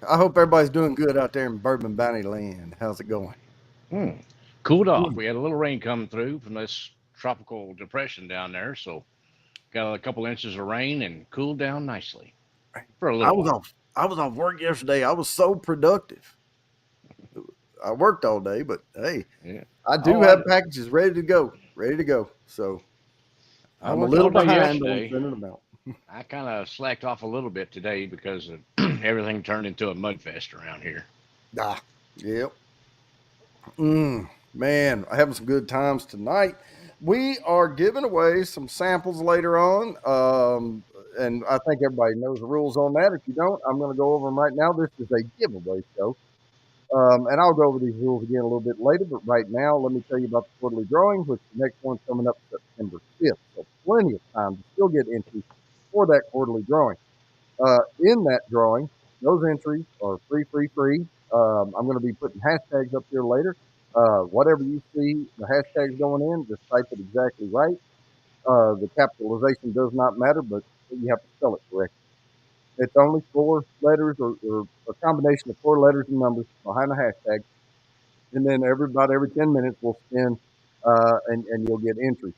I hope everybody's doing good out there in Bourbon Bounty Land. How's it going? Hmm. Cooled off. Mm. We had a little rain coming through from this tropical depression down there, so got a couple inches of rain and cooled down nicely for a I little was while. off. I was off work yesterday. I was so productive. I worked all day, but hey, Yeah. I do Oh, have I packages ready to go. Ready to go. So I I'm a worked all little day behind on yesterday. sending them out. I kind of slacked off a little bit today because everything turned into a mud fest around here. Ah, yep. Man, I'm having some good times tonight. We are giving away some samples later on. And I think everybody knows the rules on that. If you don't, I'm going to go over them right now. This is a giveaway show. And I'll go over these rules again a little bit later. But right now, let me tell you about the quarterly drawing, which the next one's coming up September 5th. So plenty of time to still get entries for that quarterly drawing. In that drawing, those entries are free, free, free. I'm going to be putting hashtags up here later. Whatever you see, the hashtags going in, just type it exactly right. The capitalization does not matter, but you have to spell it correctly. It's only four letters or a combination of four letters and numbers behind the hashtag. And then about every 10 minutes, we'll spin and you'll get entries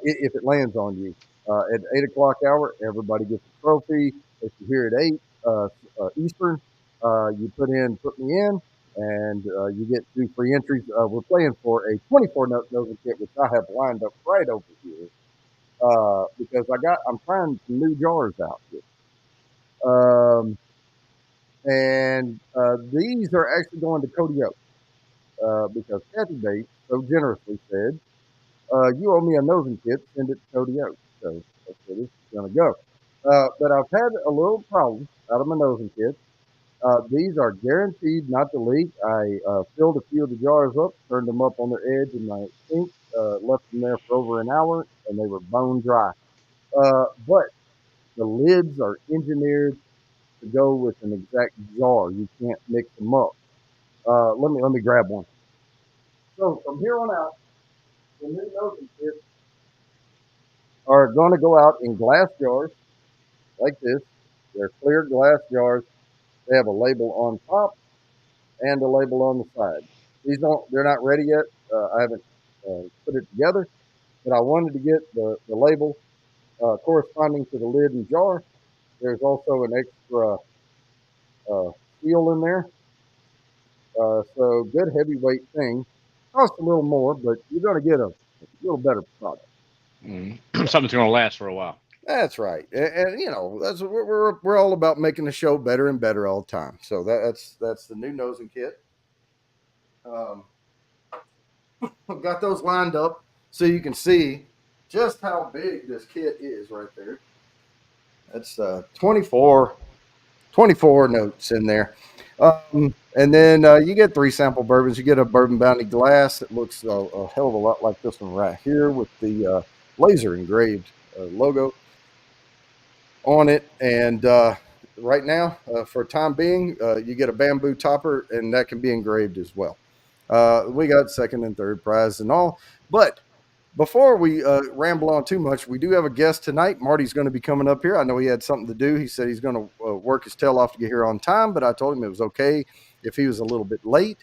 if it lands on you. At 8 o'clock hour, everybody gets a trophy. If you're here at 8 Eastern, you put me in, and you get two free entries. We're playing for a 24 note nosing kit, which I have lined up right over here because I'm trying some new jars out here. Um, and these are actually going to Cody Oak because Kathy Bates so generously said, you owe me a nosing kit, send it to Cody Oak. So that's where this is going to go. But I've had a little problem out of my nosing kit. These are guaranteed not to leak. I filled a few of the jars up, turned them up on their edge in my sink, left them there for over an hour, and they were bone dry. But the lids are engineered to go with an exact jar. You can't mix them up. Let me grab one. So from here on out, the new nosing kits are going to go out in glass jars like this. They're clear glass jars. They have a label on top and a label on the side. They're not ready yet. I haven't put it together, but I wanted to get the label corresponding to the lid and jar. There's also an extra uh, seal in there. So good heavyweight thing. Costs a little more, but you're going to get a little better product. Mm. Something's going to last for a while. That's right, and you know that's we're all about making the show better and better all the time. So that's the new nosing kit. Um, I've got those lined up so you can see just how big this kit is right there. That's 24 notes in there. And then you get three sample bourbons. You get a bourbon bounty glass that looks a hell of a lot like this one right here with the laser engraved logo on it. And right now, for time being, you get a bamboo topper, and that can be engraved as well. We got second and third prize and all. But before we ramble on too much, we do have a guest tonight. Marty's going to be coming up here. I know he had something to do. He said he's going to work his tail off to get here on time, but I told him it was okay if he was a little bit late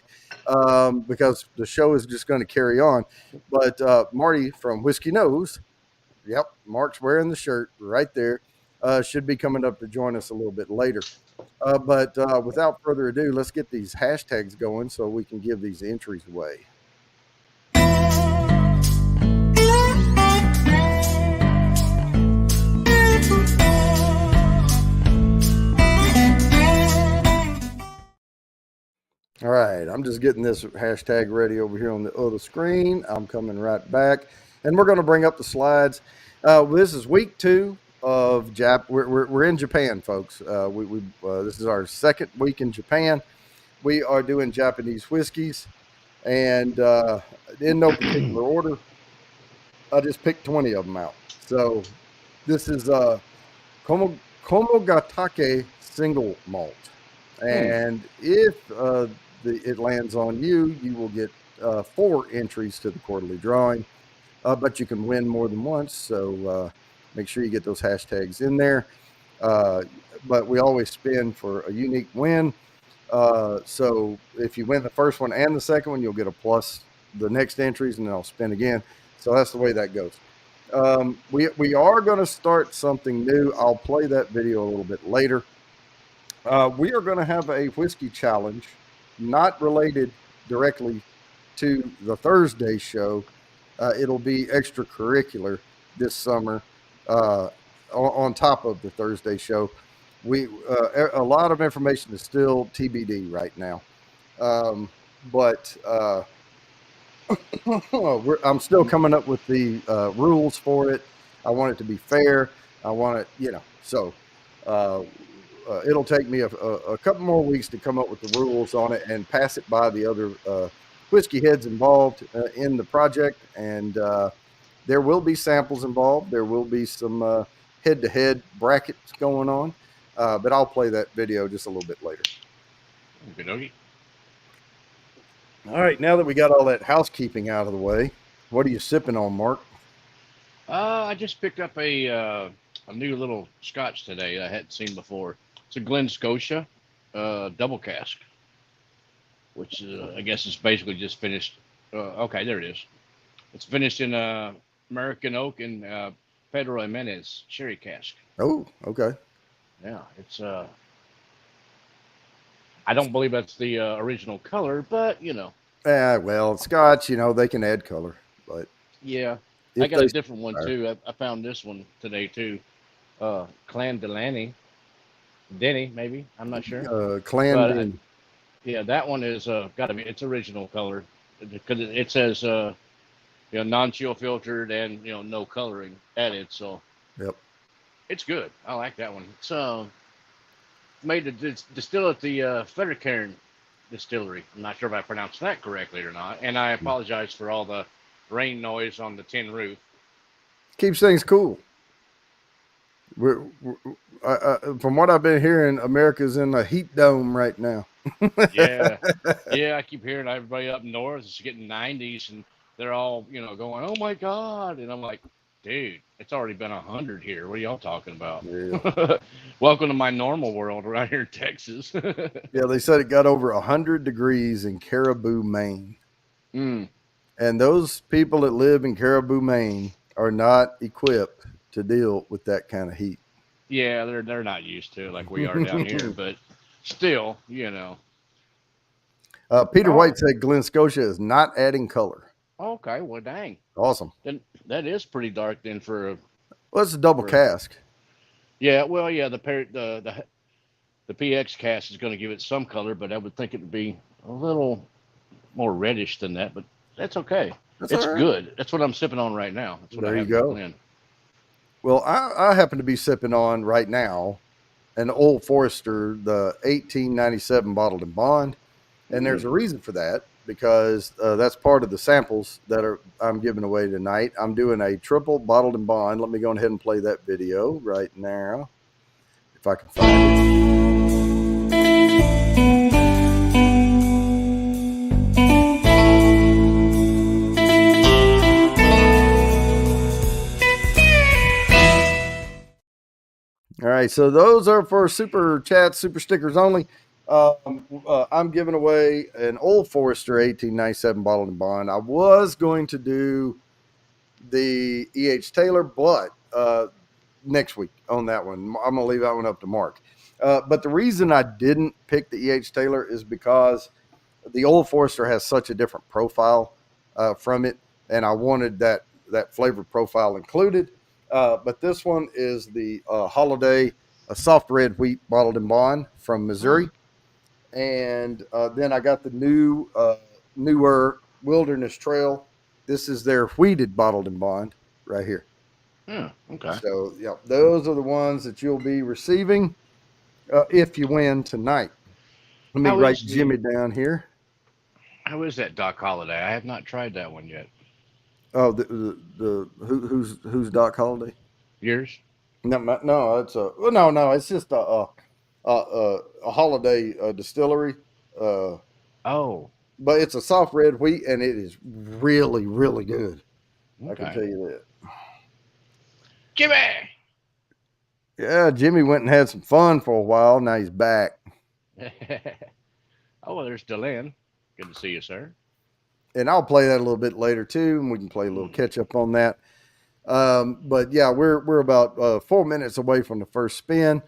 because the show is just going to carry on. But Marty from Whiskey Nose, yep, Mark's wearing the shirt right there, should be coming up to join us a little bit later. But without further ado, let's get these hashtags going so we can give these entries away. All right, I'm just getting this hashtag ready over here on the other screen. I'm coming right back, and we're going to bring up the slides. This is week 2 of Jap. We're in Japan, folks. This is our second week in Japan. We are doing Japanese whiskeys, and in no particular order. I just picked 20 of them out. So this is Komogatake single malt, Hmm. and if it lands on you, you will get 4 entries to the quarterly drawing. But you can win more than once, so make sure you get those hashtags in there. Uh, but we always spin for a unique win. So if you win the first one and the second one, you'll get a plus the next entries, and then I'll spin again. So that's the way that goes. We are going to start something new. I'll play that video a little bit later. We are going to have a whiskey challenge, not related directly to the Thursday show. It'll be extracurricular this summer on top of the Thursday show. A lot of information is still TBD right now, but I'm still coming up with the rules for it. I want it to be fair. I want it, so it'll take me a couple more weeks to come up with the rules on it and pass it by the other whiskey heads involved in the project. And there will be samples involved. There will be some head-to-head brackets going on. But I'll play that video just a little bit later. Okey-dokey. All right, now that we got all that housekeeping out of the way, what are you sipping on, Mark? I just picked up a new little scotch today I hadn't seen before. It's a Glen Scotia double cask, which I guess is basically just finished. Okay, there it is. It's finished in American oak and Pedro Jimenez sherry cask. Oh, okay. Yeah, it's I don't believe that's the original color, but Well, Scotch, they can add color, but yeah, I got a different one too. I found this one today too. Clan Delaney, Denny, maybe, I'm not sure. Clan But Denny. yeah, that one is got to be its original color because it says non-chill filtered and no coloring added. So Yep. it's good. I like that one. It's made to distill at the Frederickern Distillery. I'm not sure if I pronounced that correctly or not, and I apologize for all the rain noise on the tin roof. Keeps things cool. From what I've been hearing, America's in a heat dome right now. Yeah, yeah. I keep hearing everybody up north is getting 90s, and they're all going, "Oh my God!" And I'm like, "Dude, it's already been 100 here. What are y'all talking about?" Yeah. Welcome to my normal world right here in Texas. Yeah, they said it got over 100 degrees in Caribou, Maine. Mm. And those people that live in Caribou, Maine are not equipped to deal with that kind of heat. Yeah, they're not used to it like we are down here, but still, Peter Oh, White said Glen Scotia is not adding color. okay, well, dang. Awesome. Then that is pretty dark then for a. Well, it's a double cask. Yeah, well, yeah, the PX cast is going to give it some color, but I would think it would be a little more reddish than that. But that's okay. It's all right. good. That's what I'm sipping on right now. That's what There I have you go. Glen. Well, I happen to be sipping on right now an Old Forester, the 1897 bottled in bond, and there's a reason for that because that's part of the samples that I'm giving away tonight. I'm doing a triple bottled in bond. Let me go ahead and play that video right now, if I can find it. All right, so those are for super chats, super stickers only. I'm giving away an Old Forester 1897 bottled in bond. I was going to do the E.H. Taylor, but next week on that one, I'm going to leave that one up to Mark. But the reason I didn't pick the E.H. Taylor is because the Old Forester has such a different profile from it, and I wanted that flavor profile included. But this one is the Holiday, a soft red wheat bottled in bond from Missouri. And then I got the newer Wilderness Trail. This is their wheated bottled in bond right here. Okay. So, yeah, those are the ones that you'll be receiving if you win tonight. Let me write Jimmy down here. How is that Doc Holiday? I have not tried that one yet. Oh, who's Doc Holiday? Yours? No, it's no, it's just a Holiday distillery. Oh, but it's a soft red wheat, and it is really, really good. Okay. I can tell you that. Jimmy. Yeah, Jimmy went and had some fun for a while. Now he's back. Oh, well, there's Delenn. Good to see you, sir. And I'll play that a little bit later too, and we can play a little catch up on that. But yeah, we're about 4 minutes away from the first spin,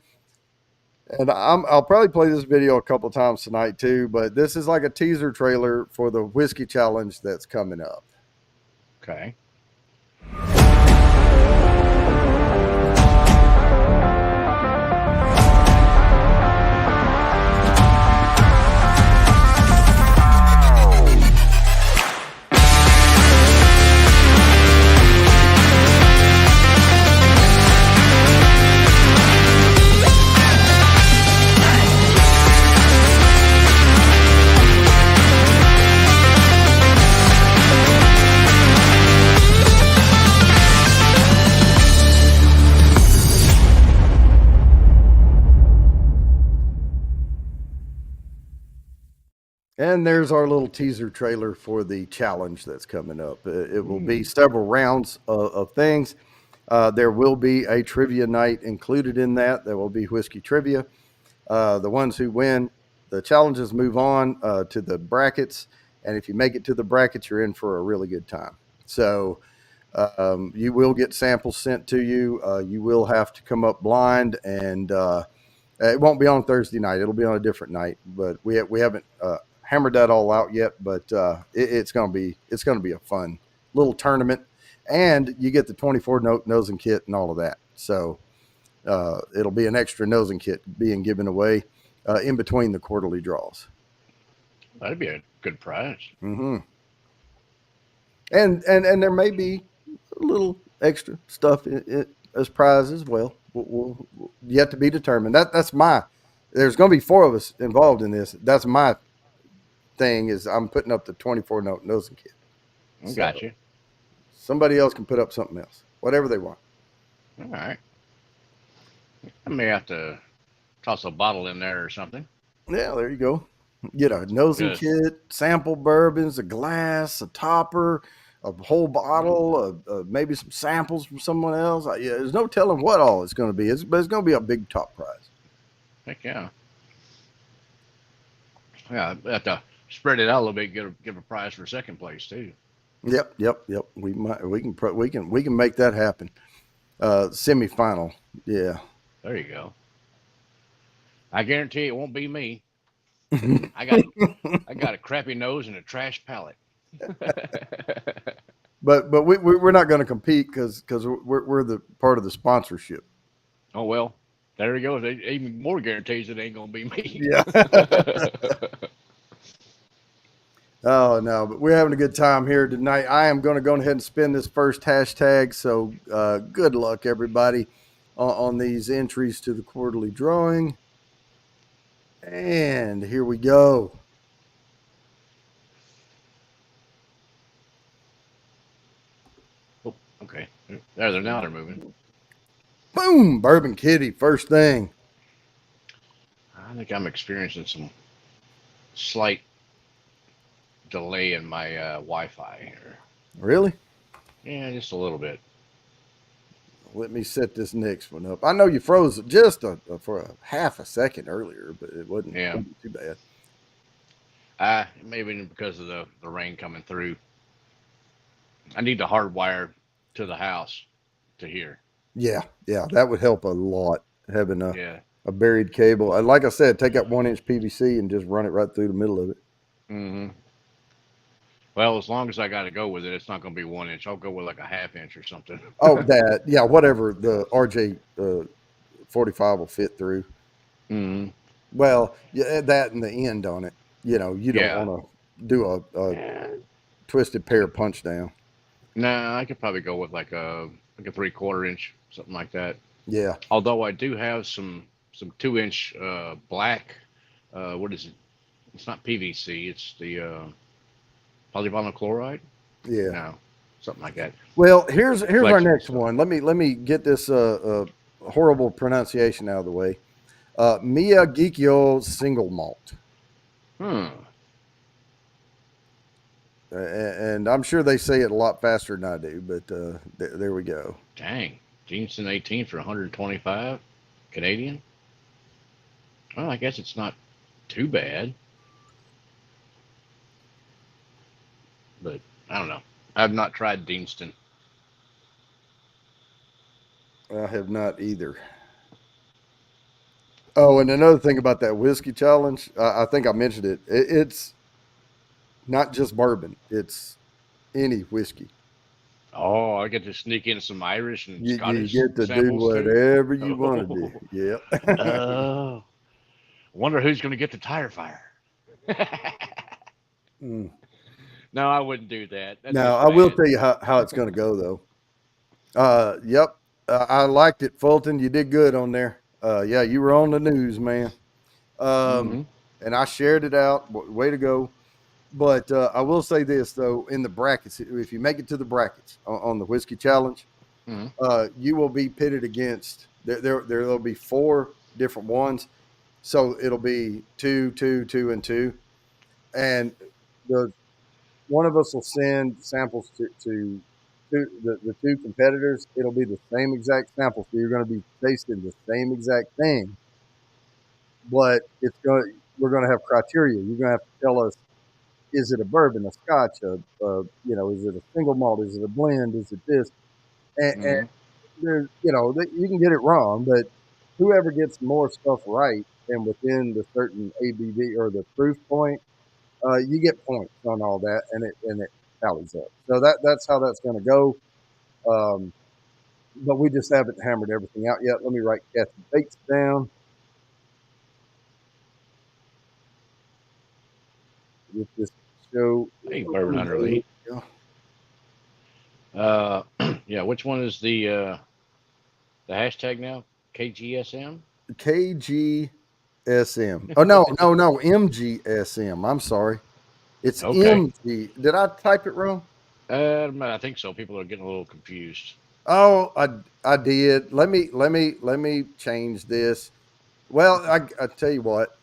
and I'll probably play this video a couple times tonight too. But this is like a teaser trailer for the whiskey challenge that's coming up. Okay. And there's our little teaser trailer for the challenge that's coming up. It will be several rounds of things. There will be a trivia night included in that. There will be whiskey trivia. The ones who win the challenges move on to the brackets. And if you make it to the brackets, you're in for a really good time. So you will get samples sent to you. You will have to come up blind, and it won't be on Thursday night. It'll be on a different night. But we haven't hammered that all out yet. But it's gonna be a fun little tournament, and you get the 24 nosing kit and all of that. So it'll be an extra nosing kit being given away in between the quarterly draws. That'd be a good prize. Mm-hmm. And there may be a little extra stuff as prize as well. We'll yet to be determined. That's my. There's going to be 4 of us involved in this. That's my thing. Is I'm putting up the 24 nosing kit. So got you. Somebody else can put up something else, whatever they want. All right. I may have to toss a bottle in there or something. Yeah, there you go. Get a nosing kit, sample bourbons, a glass, a topper, a whole bottle, maybe some samples from someone else. Yeah, there's no telling what all it's going to be. But it's going to be a big top prize. Heck yeah. Yeah, I have to spread it out a little bit. Give a prize for second place too. Yep. We can make that happen. Semifinal. Yeah. There you go. I guarantee it won't be me. I got a crappy nose and a trash palate. but we're not going to compete because we're the part of the sponsorship. Oh well, there you go. Even more guarantees it ain't gonna be me. Yeah. Oh no, but we're having a good time here tonight. I am going to go ahead and spin this first hashtag. So good luck, everybody, on these entries to the quarterly drawing. And here we go. Oh, okay. There, now they're moving. Boom! Bourbon Kitty, first thing. I think I'm experiencing some slight delay in my Wi-Fi here. Really? Yeah, just a little bit. Let me set this next one up. I know you froze it just for a half a second earlier, but it wasn't too bad. Maybe because of the rain coming through. I need to hardwire to the house to here. Yeah, that would help a lot, having a buried cable. And like I said, take that 1-inch PVC and just run it right through the middle of it. Mm-hmm. Well, as long as I got to go with it, it's not going to be 1 inch. I'll go with like a 1/2 inch or something. Oh, whatever the RJ 45 will fit through. Mm-hmm. Well, you add that in the end on it. You don't want to do a twisted pair punch down. Nah, I could probably go with like a 3/4 inch, something like that. Yeah. Although I do have some 2-inch black. What is it? It's not PVC. It's the polyvinyl chloride. Yeah. No, something like that. Well, here's our next one. Let me get this horrible pronunciation out of the way. Mia Gikyo single malt. And I'm sure they say it a lot faster than I do, but there we go. Dang, Jameson 18 for 125. Canadian. Well, I guess it's not too bad, but I don't know. I've not tried Deanston. I have not either. Oh, and another thing about that whiskey challenge, I think I mentioned it. It's not just bourbon; it's any whiskey. Oh, I get to sneak in some Irish and You Scottish get to do samples too. whatever you want to do. Oh, Yep. wonder who's going to get the tire fire. Mm. No, I wouldn't do that. That's Now, just I will bad. tell you how it's going to go, though. Yep. I liked it, Fulton. You did good on there. Yeah, you were on the news, man. Um, Hmm. and I shared it out. Way to go. But I will say this, though, in the brackets, if you make it to the brackets on the whiskey challenge, Hmm. you will be pitted against, there'll be 4 different ones. So it'll be 2, 2, 2, and 2. And the one of us will send samples to the 2 competitors. It'll be the same exact sample. So you're going to be tasting the same exact thing, but we're going to have criteria. You're going to have to tell us, is it a bourbon, a scotch, is it a single malt, is it a blend, is it this? And Hmm. there's, you can get it wrong, but whoever gets more stuff right and within the certain ABV or the proof point, you get points on all that, and it tallies up. So that's how that's going to go. Um, but we just haven't hammered everything out yet. Let me write Kathy Bates down with this show. Hey, Bourbon Hunter Lee. Uh, yeah. Which one is the hashtag now? KGSM. KGSM. Oh no, no, no, MGSM. I'm sorry. It's Okay. MG. Did I type it wrong? I think so. People are getting a little confused. Oh, I did. Let me change this. Well, I tell you what.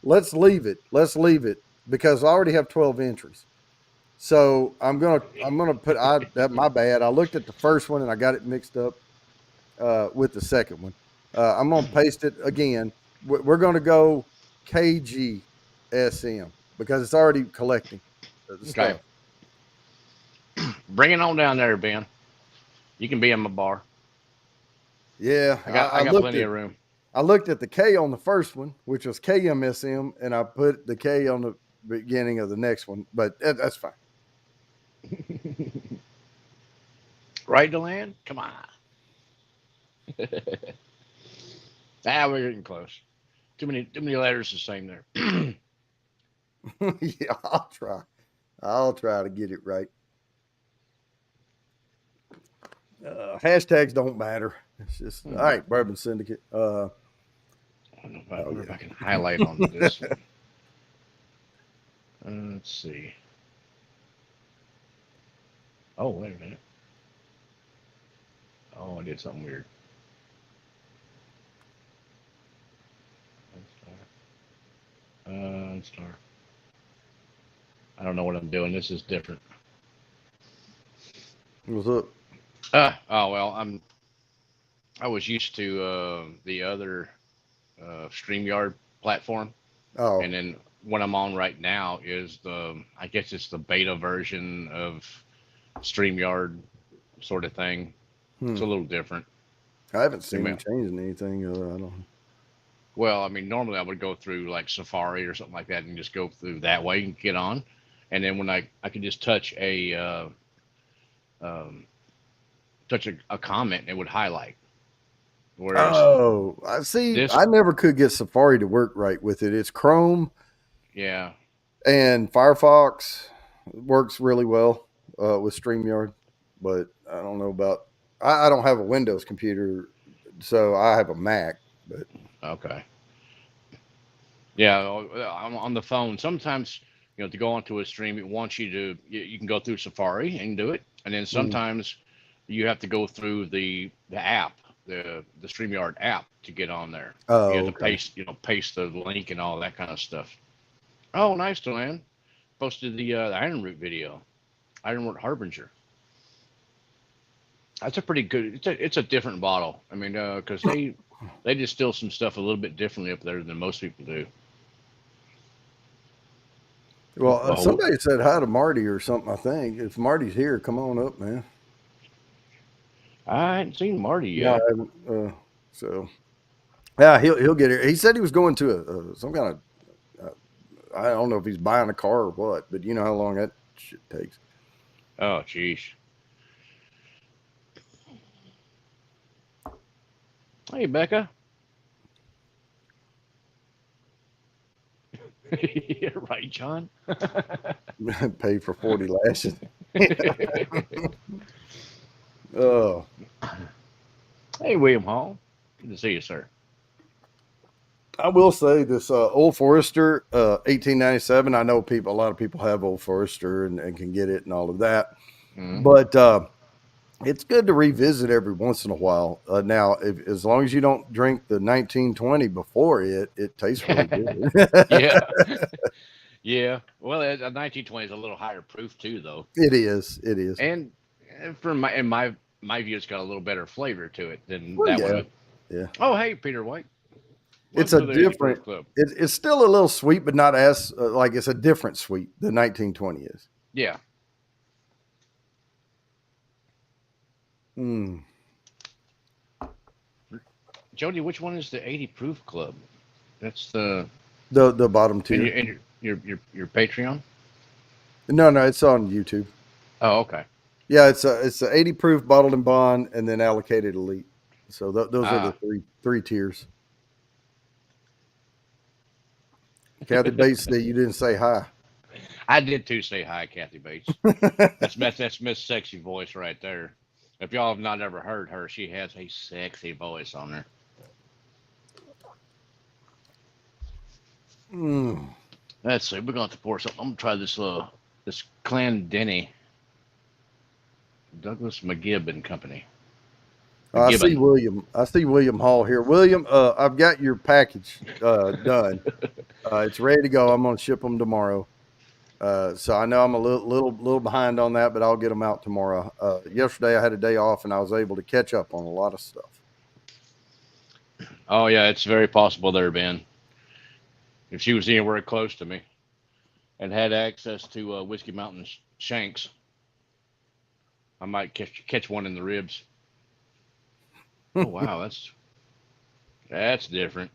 Let's leave it. Let's leave it because I already have 12 entries. So I'm gonna put that my bad. I looked at the first one and I got it mixed up with the second one. I'm gonna paste it again. We're gonna go KGSM because it's already collecting the Okay. stuff. Bring it on down there, Ben. You can be in my bar. Yeah, I got I got plenty of room. I looked at the K on the first one, which was KMSM, and I put the K on the beginning of the next one. But that's fine. Right to land? Come on. We're getting close. Too many letters the same there. Yeah, I'll try. I'll try to get it right. Hashtags don't matter. It's just all Hmm. right. Bourbon Syndicate. I Oh wonder if I yeah. can highlight on this one. Let's see. Oh, wait a minute. Oh, I did something weird. Star. I don't know what I'm doing. This is different. What's up? Oh well. I was used to the other StreamYard platform, and Oh, then what I'm on right now is I guess it's the beta version of StreamYard sort of thing. It's hmm. a little different. I haven't I seen mean, them changing anything. I don't. well, I mean, normally I would go through like Safari or something like that and just go through that way and get on, and then when I could just um, touch a comment, and it would highlight. Whereas Oh, I see. this, I never could get Safari to work right with it. It's Chrome yeah, and Firefox works really well with StreamYard, but I don't know about. I don't have a Windows computer, so I have a Mac. But okay. Yeah, I'm on the phone. Sometimes, to go onto a stream, it wants you to. You can go through Safari and do it, and then mm, sometimes you have to go through the app, the StreamYard app to get on there. You have oh, to okay. paste the link and all that kind of stuff. Oh, nice, Deland. Posted the Iron Root video, Iron Root Harbinger. That's a pretty good. It's a different bottle. I mean, because they distill some stuff a little bit differently up there than most people do. Well, Oh, somebody said hi to Marty or something. I think if Marty's here, come on up, man. I hadn't seen Marty No, I yet. haven't. So yeah, he'll get here. He said he was going to some kind of. I don't know if he's buying a car or what, but you know how long that shit takes. Oh, jeez. Hey, Becca. Yeah, right, John. Pay for 40 lashes. Oh, Hey, William Hall. Good to see you, sir. I will say this Old Forester 1897. I know a lot of people have Old Forester and can get it and all of that, Mm. but it's good to revisit every once in a while. Now, as long as you don't drink the 1920 before it tastes really good. Yeah, yeah. Well, a 1920 is a little higher proof too, though, It is. It is. and from my view, it's got a little better flavor to it than Well, that yeah, one. yeah. Oh, hey, Peter White. It's Welcome a to the 80 different. Proof Club. It's still a little sweet, but not as like it's a different sweet. The 1920 is. Yeah. Mm. Jody, which one is the 80 Proof Club? That's the The bottom and tier. your Patreon. No, it's on YouTube. Oh, okay. Yeah, it's a 80 proof bottled in bond and then allocated elite. So those are the Ah, three tiers. Kathy Bates said you didn't say hi. I did too. Say hi, Kathy Bates. That's Miss Sexy Voice right there. If y'all have not ever heard her, she has a sexy voice on her. Mm. Let's see. We're gonna have to pour something. I'm gonna try this Clan Denny Douglas McGibb and Company. I see McGibbon. William. I see William Hall here. William, I've got your package done. It's ready to go. I'm going to ship them tomorrow. So I know I'm a little behind on that, but I'll get them out tomorrow. Yesterday I had a day off and I was able to catch up on a lot of stuff. Oh yeah, it's very possible there, Ben. If she was anywhere close to me and had access to Whiskey Mountain Shanks, I might catch one in the ribs. Oh wow, that's different.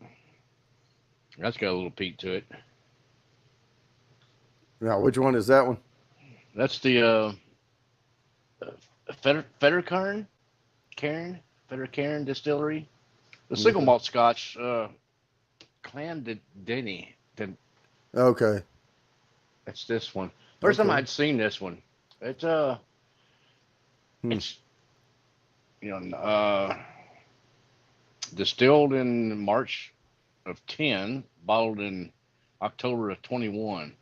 That's got a little peat to it. Now, which one is that one? That's the Fettercairn, Cairn, Fettercairn Distillery. The single Okay. malt Scotch, Clan Denny. Okay. That's this one. First time Okay. I'd seen this one. It's Hmm. it's distilled in March of 10, bottled in October of 21,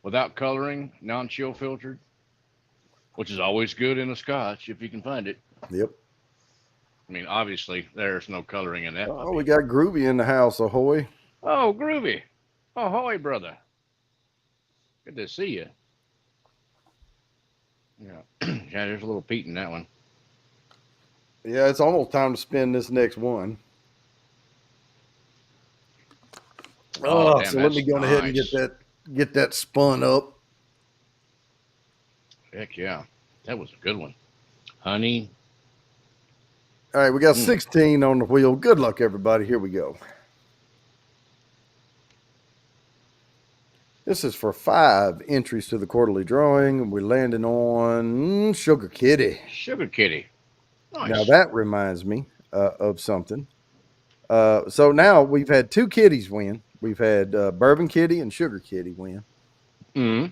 without coloring, non-chill filtered, which is always good in a Scotch if you can find it. Yep. I mean, obviously there's no coloring in that Oh, we puppy. got Groovy in the house. Ahoy. Oh, groovy! Ahoy, brother! Good to see you. Yeah, yeah. There's a little peat in that one. Yeah, it's almost time to spin this next one. Oh, Oh, damn, so let me that's go on ahead and nice. get that spun up. Heck yeah, that was a good one. Honey. All right, we got Mm. 16 on the wheel. Good luck, everybody. Here we go. This is for 5 entries to the quarterly drawing. We're landing on Sugar Kitty. Sugar Kitty. Now Nice. that reminds me of something. So now we've had 2 kitties win. We've had Bourbon Kitty and Sugar Kitty win. Mm.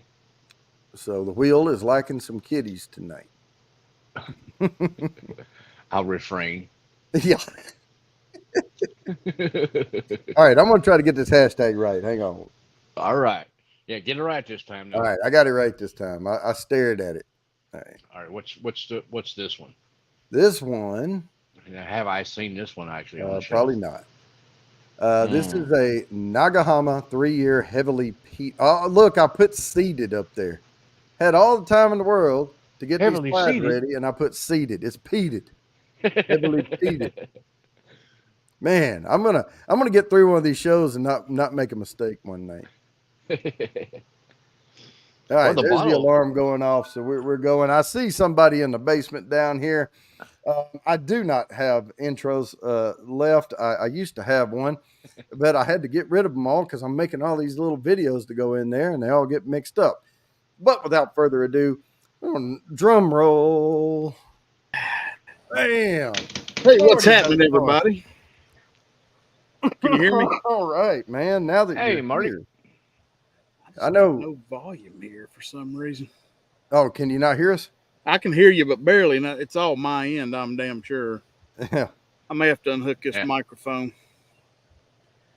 So the wheel is lacking some kitties tonight. I'll refrain. Yeah. All right, I'm going to try to get this hashtag right. Hang on. All right. Yeah, get it right this time All now. right, I got it right this time. I stared at it. All right. All right. What's this one? This one, Have I seen this one actually on the probably shelf? not. This Mm. is a Nagahama 3-year heavily peat. Oh, look, I put seeded up there. Had all the time in the world. to get Heavily these slides seated. ready, and I put seated. It's peated, heavily peated. Man, I'm gonna get through one of these shows and not make a mistake one night. All Well, right, the there's the bottle. alarm going off, so we're going. I see somebody in the basement down here. I do not have intros left. I used to have one, but I had to get rid of them all because I'm making all these little videos to go in there, and they all get mixed up. But without further ado, drum roll. Bam. Hey, what's Marty, how's happening, it going? everybody? Can you hear me? All right, man. Now that Hey, you're Marty. here, just I know. got no volume here for some reason. Oh, can you not hear us? I can hear you, but barely. It's all my end, I'm damn sure. Yeah. I may have to unhook this Yeah. microphone.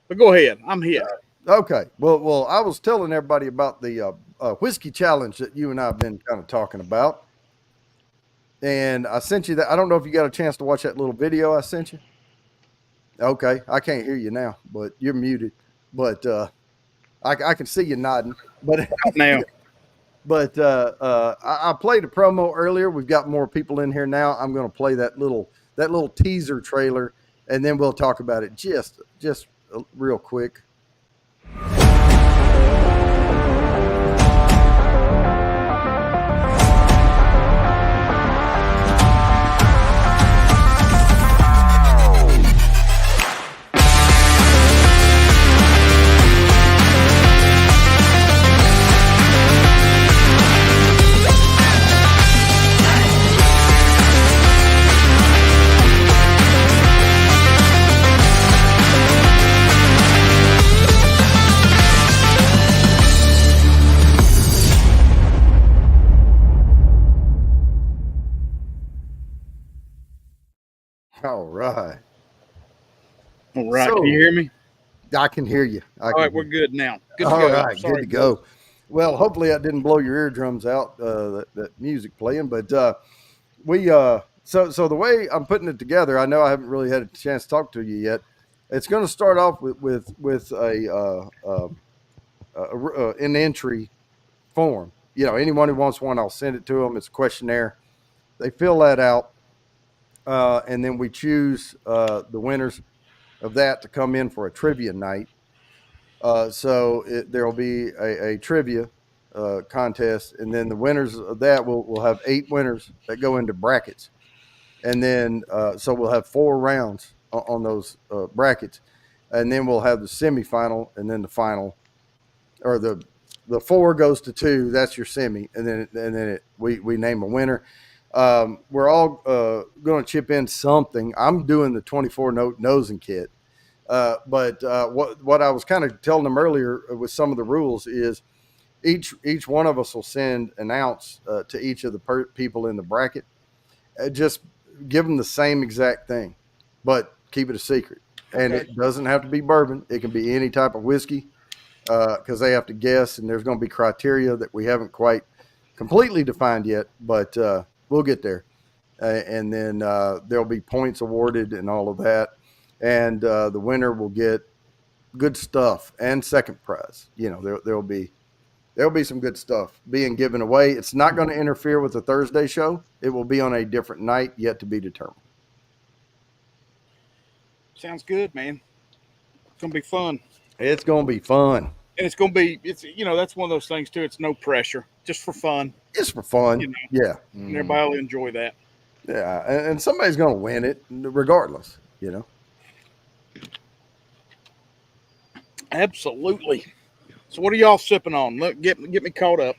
But go ahead. I'm here. Okay. Well, I was telling everybody about the whiskey challenge that you and I have been kind of talking about, and I sent you that. I don't know if you got a chance to watch that little video I sent you. Okay, I can't hear you now, but you're muted. But I can see you nodding. But Now, but I played a promo earlier. We've got more people in here now. I'm going to play that little teaser trailer, and then we'll talk about it just real quick. All right. all right. So- Can you hear me? I can hear you. All right, we're good now. Good to All go. right, Sorry, good to go. Well, hopefully that didn't blow your eardrums out, that music playing. But we so the way I'm putting it together, I know I haven't really had a chance to talk to you yet. It's going to start off with an entry form. You know, anyone who wants one, I'll send it to them. It's a questionnaire. They fill that out, and then we choose the winners of that to come in for a trivia night. So there will be a trivia contest, and then the winners of that will have 8 winners that go into brackets, and then so we'll have 4 rounds on those brackets, and then we'll have the semifinal, and then the final, or the 4 goes to 2. That's your semi, and then we name a winner. We're all going to chip in something. I'm doing the 24 note nosing kit. But what I was kind of telling them earlier with some of the rules is each one of us will send an ounce to each of the people in the bracket. Just give them the same exact thing, but keep it a secret. And Okay. it doesn't have to be bourbon. It can be any type of whiskey because they have to guess, and there's going to be criteria that we haven't quite completely defined yet, but we'll get there. And then there'll be points awarded and all of that. And the winner will get good stuff and second prize. You know, there'll be some good stuff being given away. It's not going to interfere with the Thursday show. It will be on a different night, yet to be determined. Sounds good, man. It's gonna be fun, It's going to be fun. and it's gonna be. It's that's one of those things too. It's no pressure, just for fun, It's for fun. You know. Yeah, and everybody will enjoy that. yeah, and somebody's going to win it regardless. You know. Absolutely. So, what are y'all sipping on? Look, get me caught up.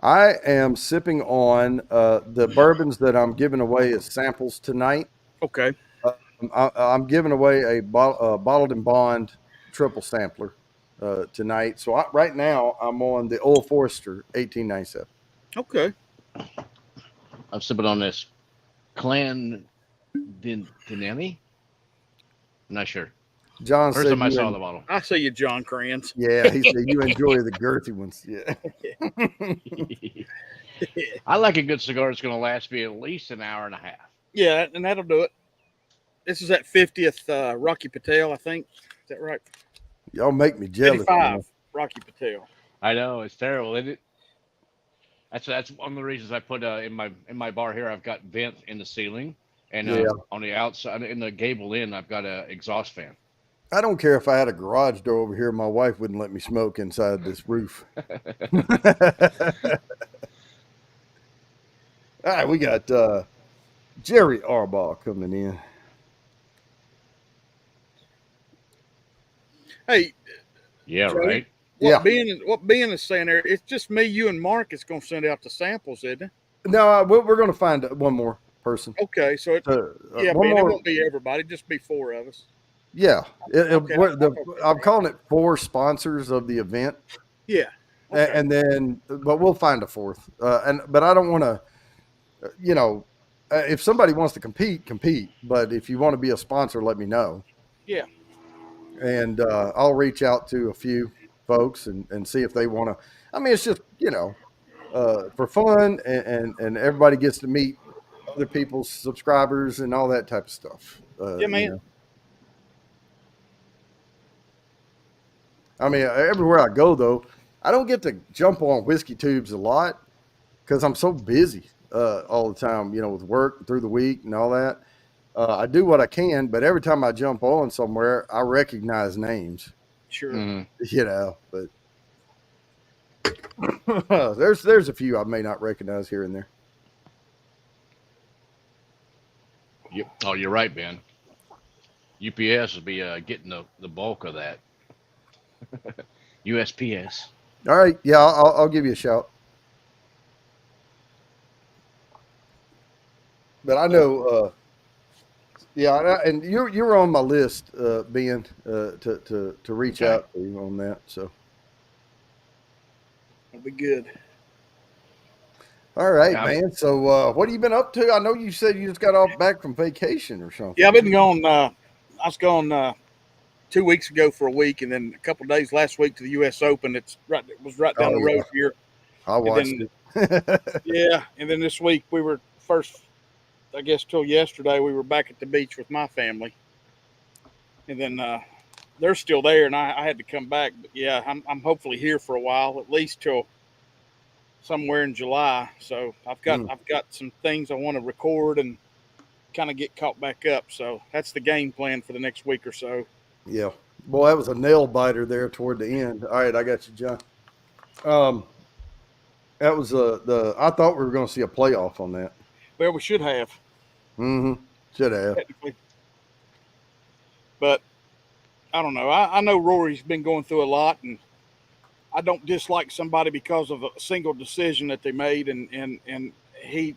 I am sipping on the bourbons that I'm giving away as samples tonight. Okay. I'm giving away a bottled and bond triple sampler tonight. So right now I'm on the Old Forester 1897. Okay. I'm sipping on this Clan Dinelli. I'm not sure. John First said time I you saw en- the bottle. I see you, John Kranz. Yeah, he said you enjoy the girthy ones. Yeah. I like a good cigar that's going to last me at least an hour and a half. Yeah, and that'll do it. This is that 50th Rocky Patel, I think. Is that right? Y'all make me jealous. 55 Rocky Patel. I know, it's terrible, isn't it? That's one of the reasons I put in my bar here. I've got vent in the ceiling, and Yeah. on the outside in the gable end, I've got a exhaust fan. I don't care if I had a garage door over here. My wife wouldn't let me smoke inside this roof. All right, we got Jerry Arbaugh coming in. Hey, Yeah, Jody, right. Yeah. what Ben is saying there, it's just me, you, and Mark is going to send out the samples, isn't it? No, we're going to find one more person. Okay, so yeah, One Ben, it more. won't be everybody, just be 4 of us. Yeah, Okay, I'm calling it 4 sponsors of the event, yeah. Okay. and then but we'll find a 4th. But I don't want to, if somebody wants to compete. But if you want to be a sponsor, let me know. Yeah. And I'll reach out to a few folks and see if they want to. I mean, it's just for fun, and everybody gets to meet other people's subscribers and all that type of stuff. Yeah, man. I mean, everywhere I go, though, I don't get to jump on whiskey tubes a lot because I'm so busy all the time, with work through the week and all that. I do what I can, but every time I jump on somewhere, I recognize names, Sure. but there's a few I may not recognize here and there. Yep. Oh, you're right, Ben. UPS will be getting the bulk of that. USPS. All right. Yeah, I'll give you a shout. But I know, and you're on my list, Ben, to reach out to you on that. So That'll be good. all right, man. So what have you been up to? I know you said you just got back from vacation or something. Yeah, I've been gone. I was gone 2 weeks ago for a week, and then a couple of days last week to the U.S. Open. It was right down the road here. I watched it. Yeah, and then this week we were first, I guess, till yesterday we were back at the beach with my family, and then they're still there, and I had to come back. But yeah, I'm hopefully here for a while, at least till somewhere in July. So I've got some things I want to record and kind of get caught back up. So that's the game plan for the next week or so. Yeah. Boy, that was a nail biter there toward the end. All right, I got you, John. That was I thought we were going to see a playoff on that. Well, we should have. Mm-hmm. Should have. Technically. But I don't know. I know Rory's been going through a lot, and I don't dislike somebody because of a single decision that they made, and he's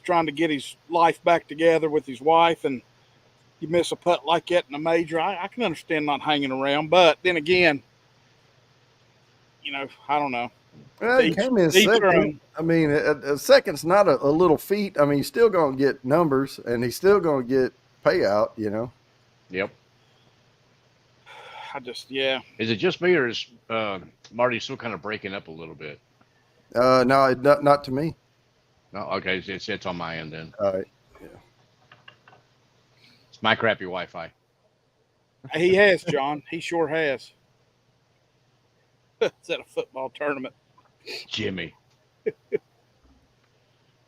trying to get his life back together with his wife, and you miss a putt like that in a major. I can understand not hanging around, but then again, I don't know. Well, he came in second. I mean, a second's not a little feat. I mean, he's still going to get numbers, and he's still going to get payout, Yep. Yeah. Is it just me, or is Marty still kind of breaking up a little bit? No, not to me. No, okay, it's on my end then. All right. Yeah. It's my crappy Wi-Fi. He has, John. He sure has. It's at a football tournament. Jimmy.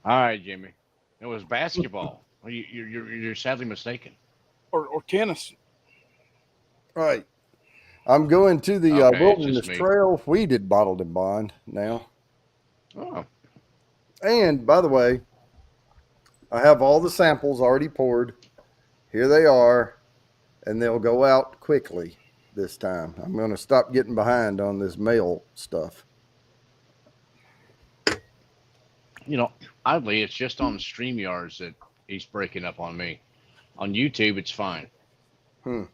All right, Jimmy. It was basketball. You're sadly mistaken. Or tennis. All right. I'm going to the Wilderness Trail Weeded Bottled and Bond now. Oh. And by the way, I have all the samples already poured. Here they are, and they'll go out quickly this time. I'm going to stop getting behind on this mail stuff. Oddly, it's just on StreamYards that he's breaking up on me. On YouTube, it's fine. I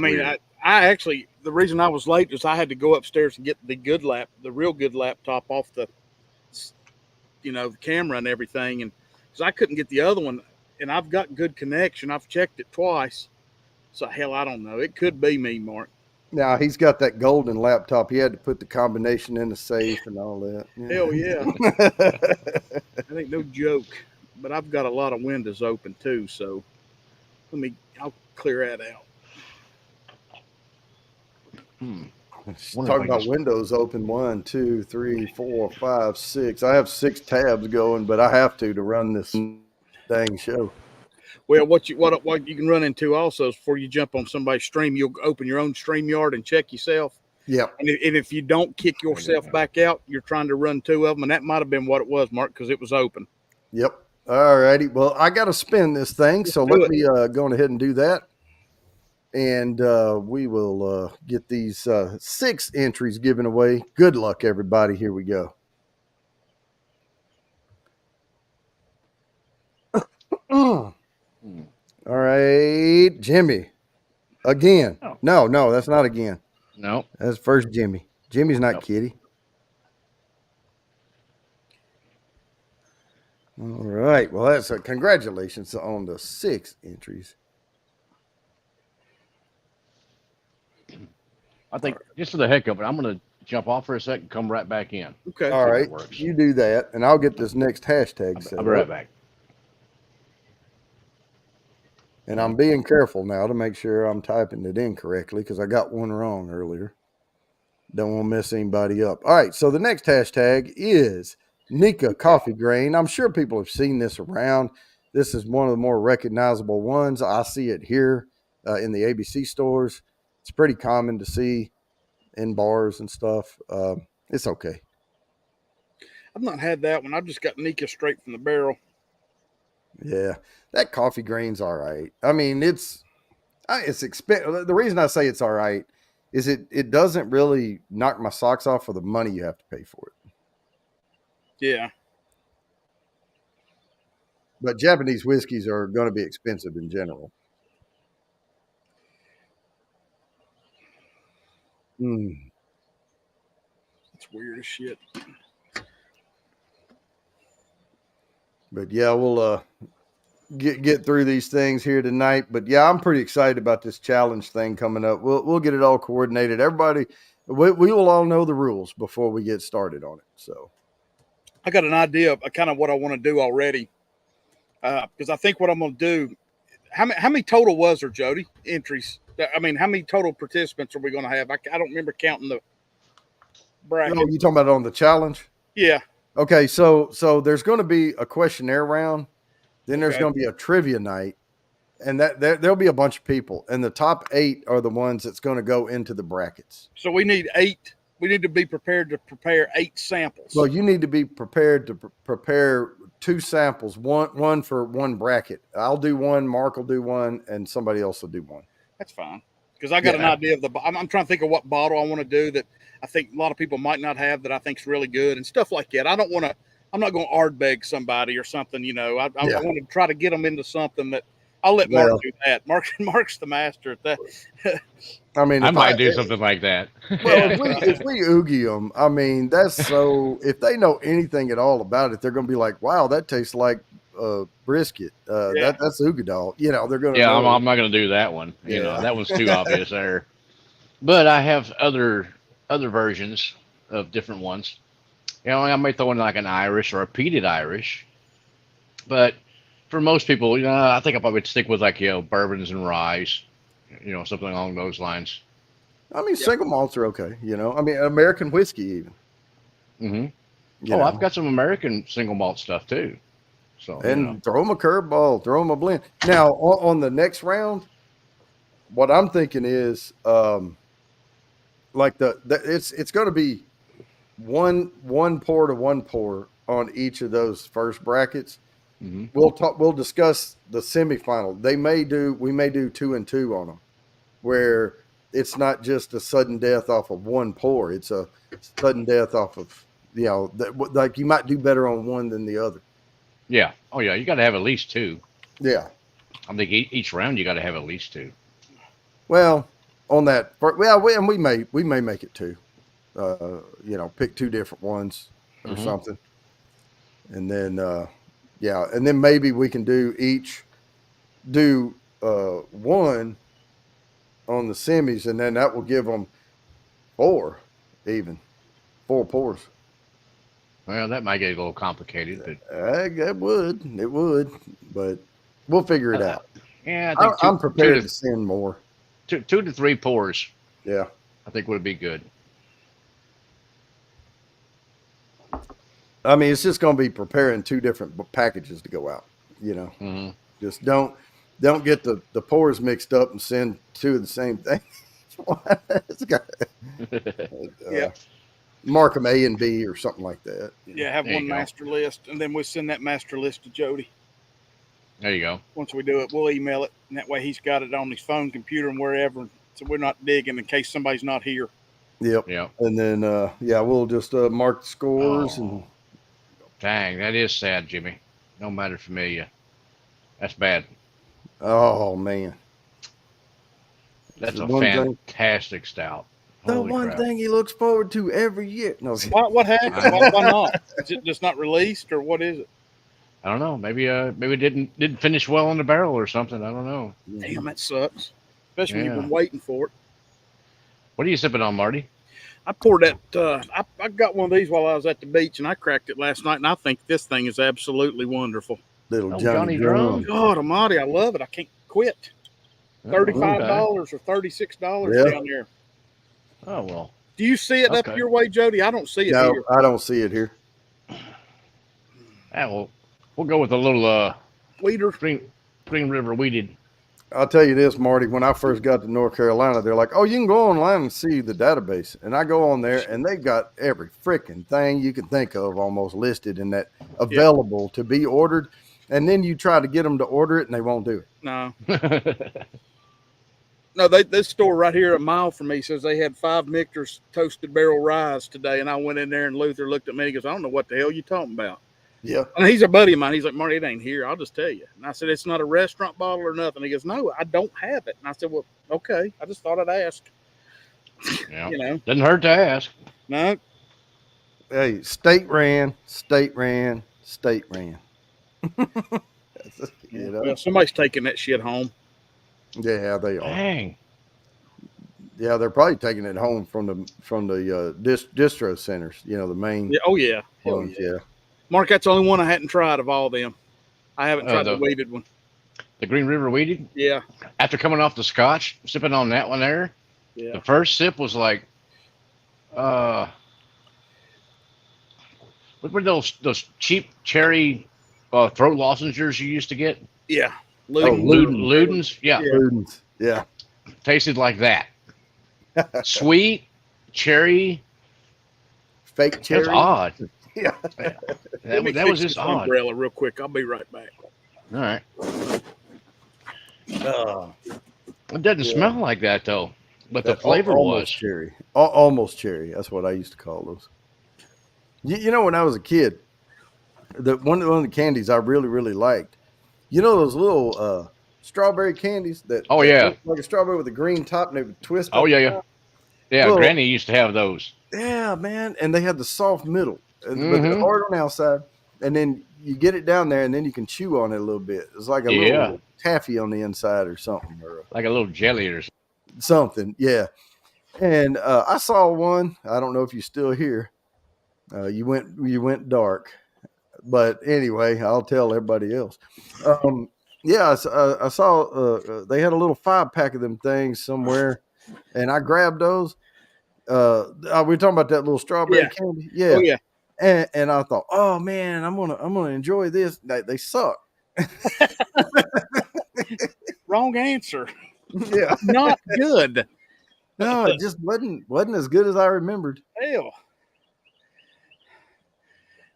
mean, I actually, the reason I was late is I had to go upstairs and get the real good laptop off the camera and everything. And because I couldn't get the other one, and I've got good connection. I've checked it twice. So, hell, I don't know. It could be me, Mark. Now, he's got that golden laptop. He had to put the combination in the safe and all that. Yeah. Hell, yeah. That ain't no joke. But I've got a lot of windows open, too. So, I'll clear that out. Talk about windows open. 1, 2, 3, 4, 5, 6. I have 6 tabs going, but I have to run this dang show. Well, what you can run into also is before you jump on somebody's stream, you'll open your own StreamYard and check yourself. Yeah. And if you don't kick yourself back out, you're trying to run 2 of them, and that might have been what it was, Mark, because it was open. Yep. All righty. Well, I got to spin this thing, so let me go ahead and do that. And we will get these 6 entries given away. Good luck, everybody. Here we go. All right, Jimmy. Again. Oh. No, that's not again. No. That's first Jimmy. Jimmy's not Kitty. All right. Well, that's congratulations on the 6 entries. I think just for the heck of it, I'm going to jump off for a second and come right back in. Okay. All right. You do that, and I'll get this next hashtag set. I'll be right back. And I'm being careful now to make sure I'm typing it in correctly because I got one wrong earlier. Don't want to mess anybody up. All right. So the next hashtag is Nika Coffee Grain. I'm sure people have seen this around. This is one of the more recognizable ones. I see it here in the ABC stores. It's pretty common to see in bars and stuff. It's okay. I've not had that one. I've just got Nika straight from the barrel. Yeah, that coffee grain's all right. I mean, it's expensive. The reason I say it's all right is it doesn't really knock my socks off for the money you have to pay for it. Yeah. But Japanese whiskeys are going to be expensive in general. That's weird as shit. But yeah, we'll get through these things here tonight. But yeah, I'm pretty excited about this challenge thing coming up. We'll get it all coordinated. Everybody, we will all know the rules before we get started on it. So I got an idea of kind of what I want to do already. Because I think what I'm going to do, how many total was there, Jody, entries? I mean, how many total participants are we going to have? I don't remember counting the bracket. No, you talking about it on the challenge? Yeah. Okay, so there's going to be a questionnaire round. Then there's going to be a trivia night. And there'll be a bunch of people. And the top 8 are the ones that's going to go into the brackets. So we need 8. We need to be prepared to prepare 8 samples. Well, you need to be prepared to prepare 2 samples, one for one bracket. I'll do one, Mark will do one, and somebody else will do one. That's fine. Because I got an idea of I'm trying to think of what bottle I want to do that I think a lot of people might not have that I think is really good and stuff like that. I'm not going to Ardbeg somebody or something, I want to try to get them into something that I'll let Mark do that. Mark's the master at that. I mean, I might do something like that. Well, if we oogie them, I mean, that's so. If they know anything at all about it, they're going to be like, "Wow, that tastes like brisket." That's oogadal. They're going to. Yeah, I'm not going to do that one. That one's too obvious there. But I have other versions of different ones. I may throw in like an Irish or a peated Irish, but for most people, I think I probably would stick with like bourbons and ryes, something along those lines. I mean, single malts are okay. I mean, American whiskey even. Mm-hmm. I've got some American single malt stuff too. So throw them a curveball, throw them a blend. Now on the next round, what I'm thinking is like it's going to be one pour to one pour on each of those first brackets. Mm-hmm. We'll discuss the semifinal. We may do 2 and 2 on them, where it's not just a sudden death off of one pour. It's a sudden death off of like you might do better on one than the other. Yeah. Oh yeah. You got to have at least 2. Yeah. I think each round you got to have at least 2. Well, on that, we may make it 2. Pick 2 different ones or something, and then and then maybe we can do one on the semis, and then that will give them 4 pours. Well, that might get a little complicated, but it would, but we'll figure it out. Yeah, I'm prepared to send more. 2 to 3 pours. Yeah, I think would be good. I mean, it's just going to be preparing 2 different packages to go out. You know, Mm-hmm. just don't get the pours mixed up and send 2 of the same thing. It's got, Yeah. mark them A and B or something like that. Yeah, have There one you go. master list, and then we'll send that master list to Jody. There you go. Once we do it, we'll email it, and that way he's got it on his phone, computer, and wherever, so we're not digging in case somebody's not here. Yep. Yeah. And then we'll just mark the scores and. Dang, that is sad, Jimmy. No matter familia. That's bad. Oh man, That's the a one thing- fantastic stout. the Holy one crap. thing he looks forward to every year. No, What happened? Why not? Is it just not released, or what is it? I don't know. Maybe it didn't finish well in the barrel or something. I don't know. Damn, that sucks. Especially when Yeah. you've been waiting for it. What are you sipping on, Marty? I poured that. I got one of these while I was at the beach, and I cracked it last night, and I think this thing is absolutely wonderful. little Oh, Johnny Johnny Drum. Drum. God Almighty, I love it. I can't quit. $35 or $36 Yeah. down there. Oh well. Do you see it up Okay. your way, Jody? I don't see it No, here. I don't see it here. Yeah, well, we'll go with a little Weeder. Green River weeded. I'll tell you this, Marty. When I first got to North Carolina, they're like, "Oh, you can go online and see the database." And I go on there, and they got every freaking thing you can think of almost listed in that available to be ordered. And then you try to get them to order it, and they won't do it. No. No, this store right here a mile from me says they had 5 Michter's toasted barrel ryes today, and I went in there and Luther looked at me and he goes, "I don't know what the hell you talking about." Yeah, And he's a buddy of mine. He's like, "Marty, it ain't here. I'll just tell you." And I said, "It's not a restaurant bottle or nothing." He goes, "No, I don't have it." And I said, "Well, okay. I just thought I'd ask." Yeah. You know, Doesn't hurt to ask. no. hey, state ran. You know? Well, somebody's taking that shit home. Yeah, they are. Dang. Yeah, they're probably taking it home from the distro centers. You know, the main Yeah. Oh yeah. Hell ones. yeah. Yeah. Mark, that's the only one I hadn't tried of all them. I haven't tried the the- weighted one. The Green River weeded. Yeah. After coming off the Scotch, sipping on that one there, Yeah. the first sip was like, what were those cheap cherry throat lozenges you used to get? Yeah. Ludens. Yeah. Students. Yeah. Tasted like that. Sweet cherry. Fake That's cherry. odd. Yeah. Let me That was fix just this odd. umbrella real quick. I'll be right back. All right. Uh, It doesn't smell like that though, but the That flavor almost was. cherry. Almost cherry. That's what I used to call those. You know, when I was a kid, one of the candies I really, really liked. You know those little strawberry candies that? Oh, that yeah. look like a strawberry with a green top, and they would twist. Oh up yeah, the yeah, top. yeah. Well- Granny used to have those. Yeah, man. And they had the soft middle, but they're Mhm. hard on the outside. And then you get it down there, and then you can chew on it a little bit. It's like a Yeah. little taffy on the inside or something, Like a little jelly or something. Yeah. And I saw one. I don't know if you're still here. You went dark, but anyway, I'll tell everybody else. Yeah, I saw they had a little 5-pack of them things somewhere, and I grabbed those. We're talking about that little strawberry Yeah. candy. Yeah. Oh yeah. And I thought, oh man, I'm gonna enjoy this. They suck. Wrong answer. Yeah. Not good. No, it just wasn't as good as I remembered. Hell.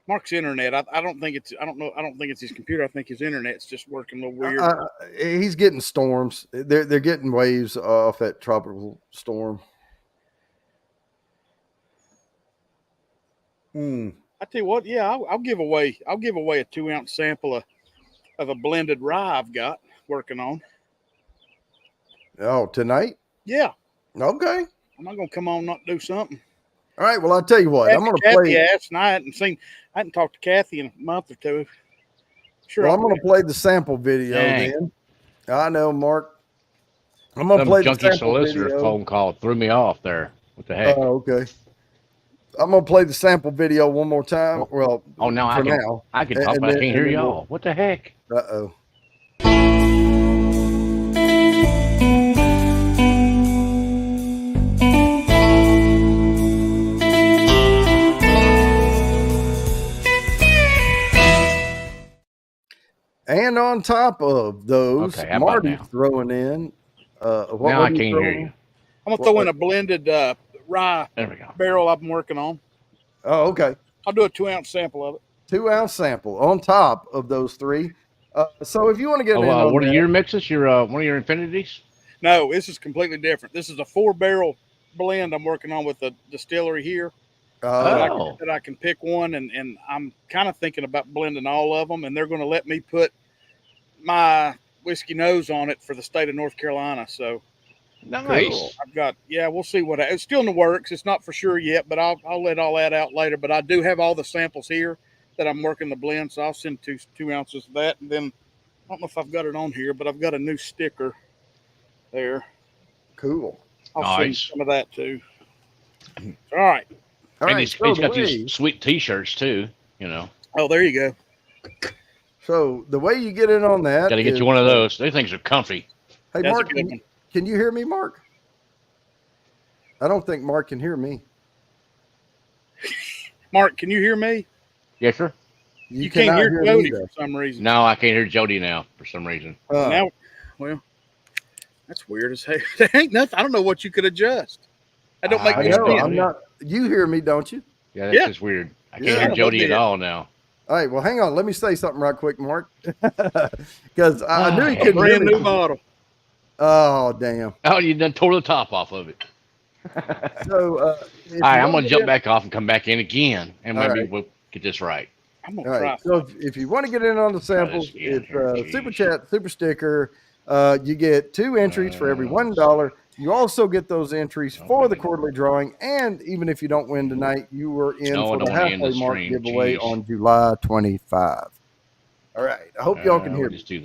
Mark's internet. I don't think it's. I don't know. I don't think it's his computer. I think his internet's just working a little weird. He's getting storms. They're getting waves off that tropical storm. I tell you what. Yeah, I'll give away. I'll give away a 2-ounce sample of a blended rye I've got working on. Oh, tonight? Yeah. Okay. I'm not gonna come on and not do something. All right. Well, I'll tell you what. I'm gonna Kathy play. asked, and I hadn't talked to Kathy in a month or two. Sure. Well, I'm gonna play the sample video Dang. then. I know, Mark. I'm gonna some play the junky sample solicitor video. phone call threw me off there. What the heck? Oh, okay. I'm gonna play the sample video one more time. Well, Oh, now for I can now. I can talk, and but I then- can't hear and then y'all. What the heck? Uh-oh. And on top of those, Okay, how about Marty's now? throwing in. What Now are I you can't hear throwing? you. I'm gonna throw in a blended rye There we go. barrel I've been working on. Oh, okay. I'll do a 2-ounce sample of it. 2-ounce sample on top of those three. So if you want to get Oh, in on what are that, your mixes? Your one of your infinities? No, this is completely different. This is a 4-barrel blend I'm working on with the distillery here. Oh, That I can pick one, and I'm kind of thinking about blending all of them, and they're going to let me put my whiskey nose on it for the state of North Carolina. So nice. I've got, we'll see what it's still in the works. It's not for sure yet, but I'll let all that out later. But I do have all the samples here that I'm working the blend, so I'll send two ounces of that, and then I don't know if I've got it on here, but I've got a new sticker there. cool. I'll send Nice. some of that too. All right. All And right. he's So got these sweet T-shirts too. You know, Oh, there you go. So the way you get in on that got to get is, you one of those. Those things are comfy. hey, That's Mark, a good one. can you hear me, Mark? I don't think Mark can hear me. Mark, can you hear me? Yes, sir. You can't cannot hear me, Jody though. for some reason. No, I can't hear Jody now for some reason. Now, well, that's weird as heck. There ain't nothing. I don't know what you could adjust. That don't make I no know. sense. I'm not. You hear me, don't you? Yeah, that's Yeah. just weird. I can't Yeah. hear Son of a Jody at bitch. all now. All right. Well, hang on. Let me say something right quick, Mark, because I knew he Ah, couldn't hear Brand me. new bottle. Oh, damn. Oh, you done tore the top off of it. So All right, I'm gonna jump back off and come back in again, and All maybe right. we'll get this right. I'm gonna All right. try So something. if you want to get in on the Try this samples, again it's here. super Jeez. chat, super sticker. You get 2 entries for every Let's $1. You also get those entries see. for the Opening. quarterly drawing. And even if you don't win tonight, you were in No, I for don't the want to end halfway the mark stream. giveaway Jeez. on July 25. All right. I hope y'all can hear We'll me. just do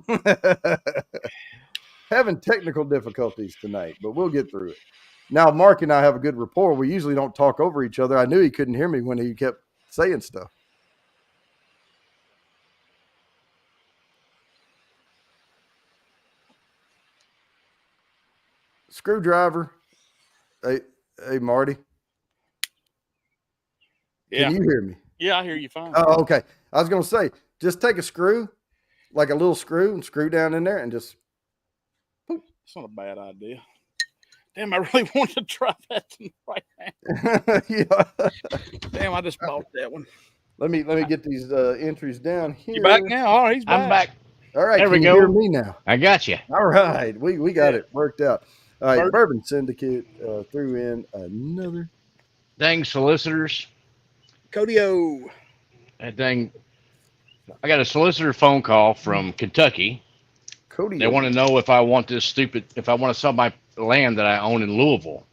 that. Having technical difficulties tonight, but we'll get through it. Now, Mark and I have a good rapport. We usually don't talk over each other. I knew he couldn't hear me when he kept saying stuff. Screwdriver. Hey, Marty. Yeah. Can you hear me? Yeah, I hear you fine. Oh, okay. I was going to say, just take a screw, like a little screw, and screw down in there and just. It's not a bad idea. Damn, I really wanted to try that right now. Yeah. Damn, I just bought that one. Let me get these entries down here. You back now? All right, he's back. I'm back. All right. There we Can you go. hear me now? I got you. All right. We got it worked out. All right. Bird. Bourbon Syndicate threw in another. Dang solicitors. Codio. That dang. I got a solicitor phone call from Kentucky. Cody. They want to know if I want if I want to sell my land that I own in Louisville.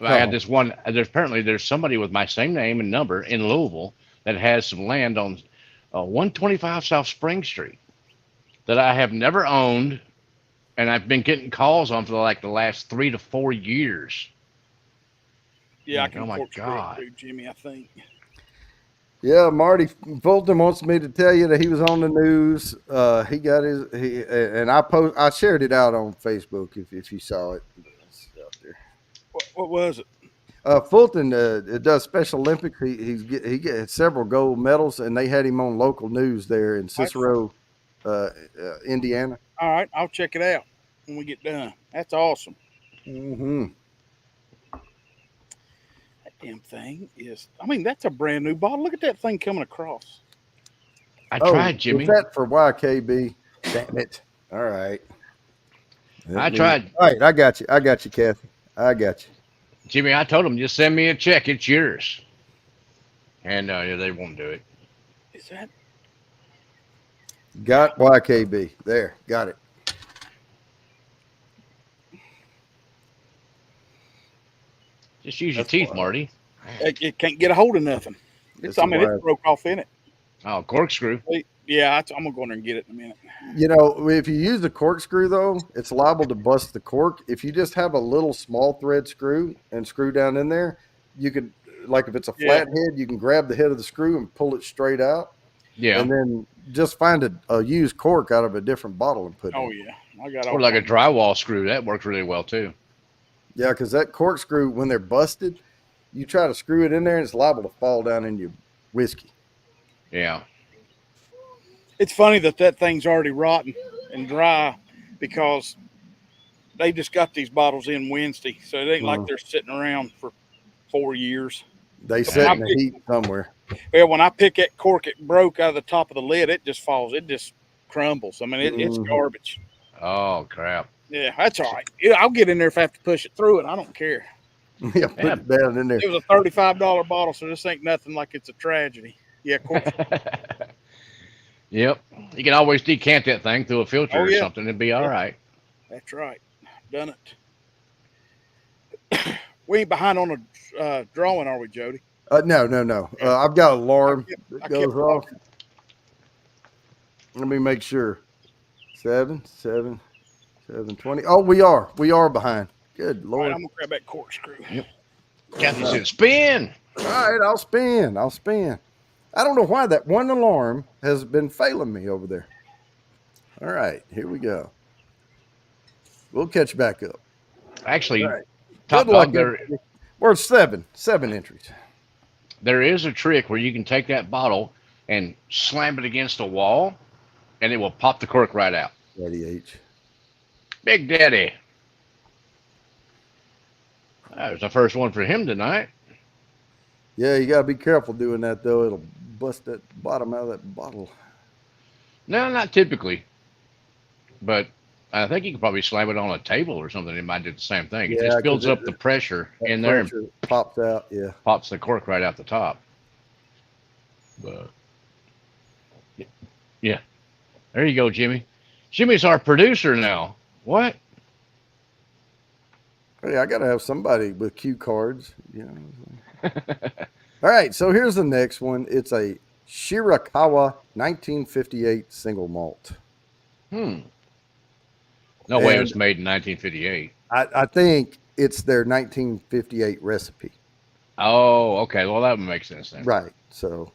I had this one. There's somebody with my same name and number in Louisville that has some land on 125 South Spring Street that I have never owned, and I've been getting calls on for like the last 3 to 4 years. Yeah, I can Oh my God. too, Jimmy, I think. Yeah, Marty Fulton wants me to tell you that he was on the news. He got and I shared it out on Facebook if you saw it. It's out there. What was it? Fulton does Special Olympics. He gets several gold medals, and they had him on local news there in Cicero, Indiana. All right, I'll check it out when we get done. That's awesome. Mm-hmm. That damn thing is. I mean, that's a brand new bottle. Look at that thing coming across. I tried, Jimmy. Was that for YKB? Damn it! All right. I tried. All right, I got you, Kathy. I got you. Jimmy, I told them, just send me a check. It's yours. And they won't do it. Is that? Got YKB. There, got it. Just use your teeth, Marty. It can't get a hold of nothing. It broke off in it. Oh, corkscrew. Yeah, I'm going to go in there and get it in a minute. You know, if you use the corkscrew, though, it's liable to bust the cork. If you just have a little small thread screw and screw down in there, you could, like if it's a flat head, you can grab the head of the screw and pull it straight out. Yeah. And then just find a used cork out of a different bottle and put it in. Oh, yeah. I got or like a drywall screw. That works really well, too. Yeah, because that corkscrew, when they're busted, you try to screw it in there and it's liable to fall down in your whiskey. Yeah. It's funny that thing's already rotten and dry because they just got these bottles in Wednesday, so it ain't like they're sitting around for 4 years. They So sit in the heat somewhere. well, when I pick that cork, it broke out of the top of the lid. It just falls. It just crumbles. I mean, it's garbage. Oh crap! Yeah, that's all right. Yeah, I'll get in there if I have to push it through it. I don't care. Yeah, put it down in there. It was a $35 bottle, so this ain't nothing like it's a tragedy. Yeah, cork. Yep. You can always decant that thing through a filter Oh, or yeah. something. It'd be all right. That's right. Done it. We ain't behind on a drawing, are we, Jody? No. I've got an alarm that I goes kept off. talking. Let me make sure. 7:20. Oh, we are behind. Good All Lord. right, I'm gonna grab that corkscrew. Yep. Kathy said, "Spin." All right, I'll spin. I don't know why that one alarm has been failing me over there. All right, here we go. We'll catch back up. Actually, All right. Top Good luck, Dog, everybody. We're at seven entries. there is a trick where you can take that bottle and slam it against a wall, and it will pop the cork right out. Daddy H. Big Daddy. That was the first one for him tonight. Yeah, you gotta be careful doing that though. It'll bust that bottom out of that bottle. No, not typically, but I think you could probably slam it on a table or something. It might do the same thing. It Yeah, just builds 'cause up the pressure That in there and pressure pops out. Yeah. pops the cork right out the top. But yeah, there you go, Jimmy. Jimmy's our producer now. What? Hey, I gotta have somebody with cue cards. You know. All right, so here's the next one. It's a Shirakawa 1958 single malt. No way it And was made in 1958. I think it's their 1958 recipe. Oh, okay. Well, that would make sense then. Right. So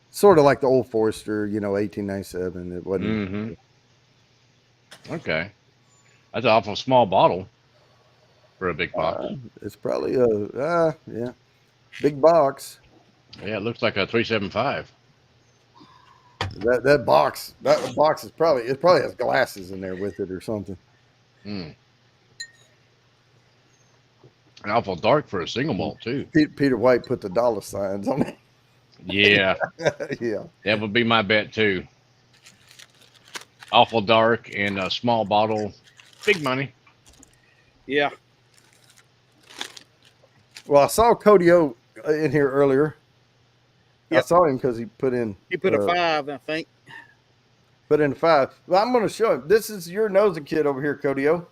sort of like the Old Forester, 1897. It wasn't. Mm-hmm. Okay. That's an awful small bottle for a big box. It's probably big box. Yeah, it looks like a 375. That box is probably has glasses in there with it or something. Mm. Awful dark for a single malt too. Peter White put the dollar signs on it. Yeah, Yeah. that would be my bet too. Awful dark and a small bottle, big money. Yeah. Well, I saw Cody O in here earlier. I Yep. saw him because he put in. He put a 5, I think. Put in 5. Well, I'm going to show him. This is your nosing kit over here, Cody O.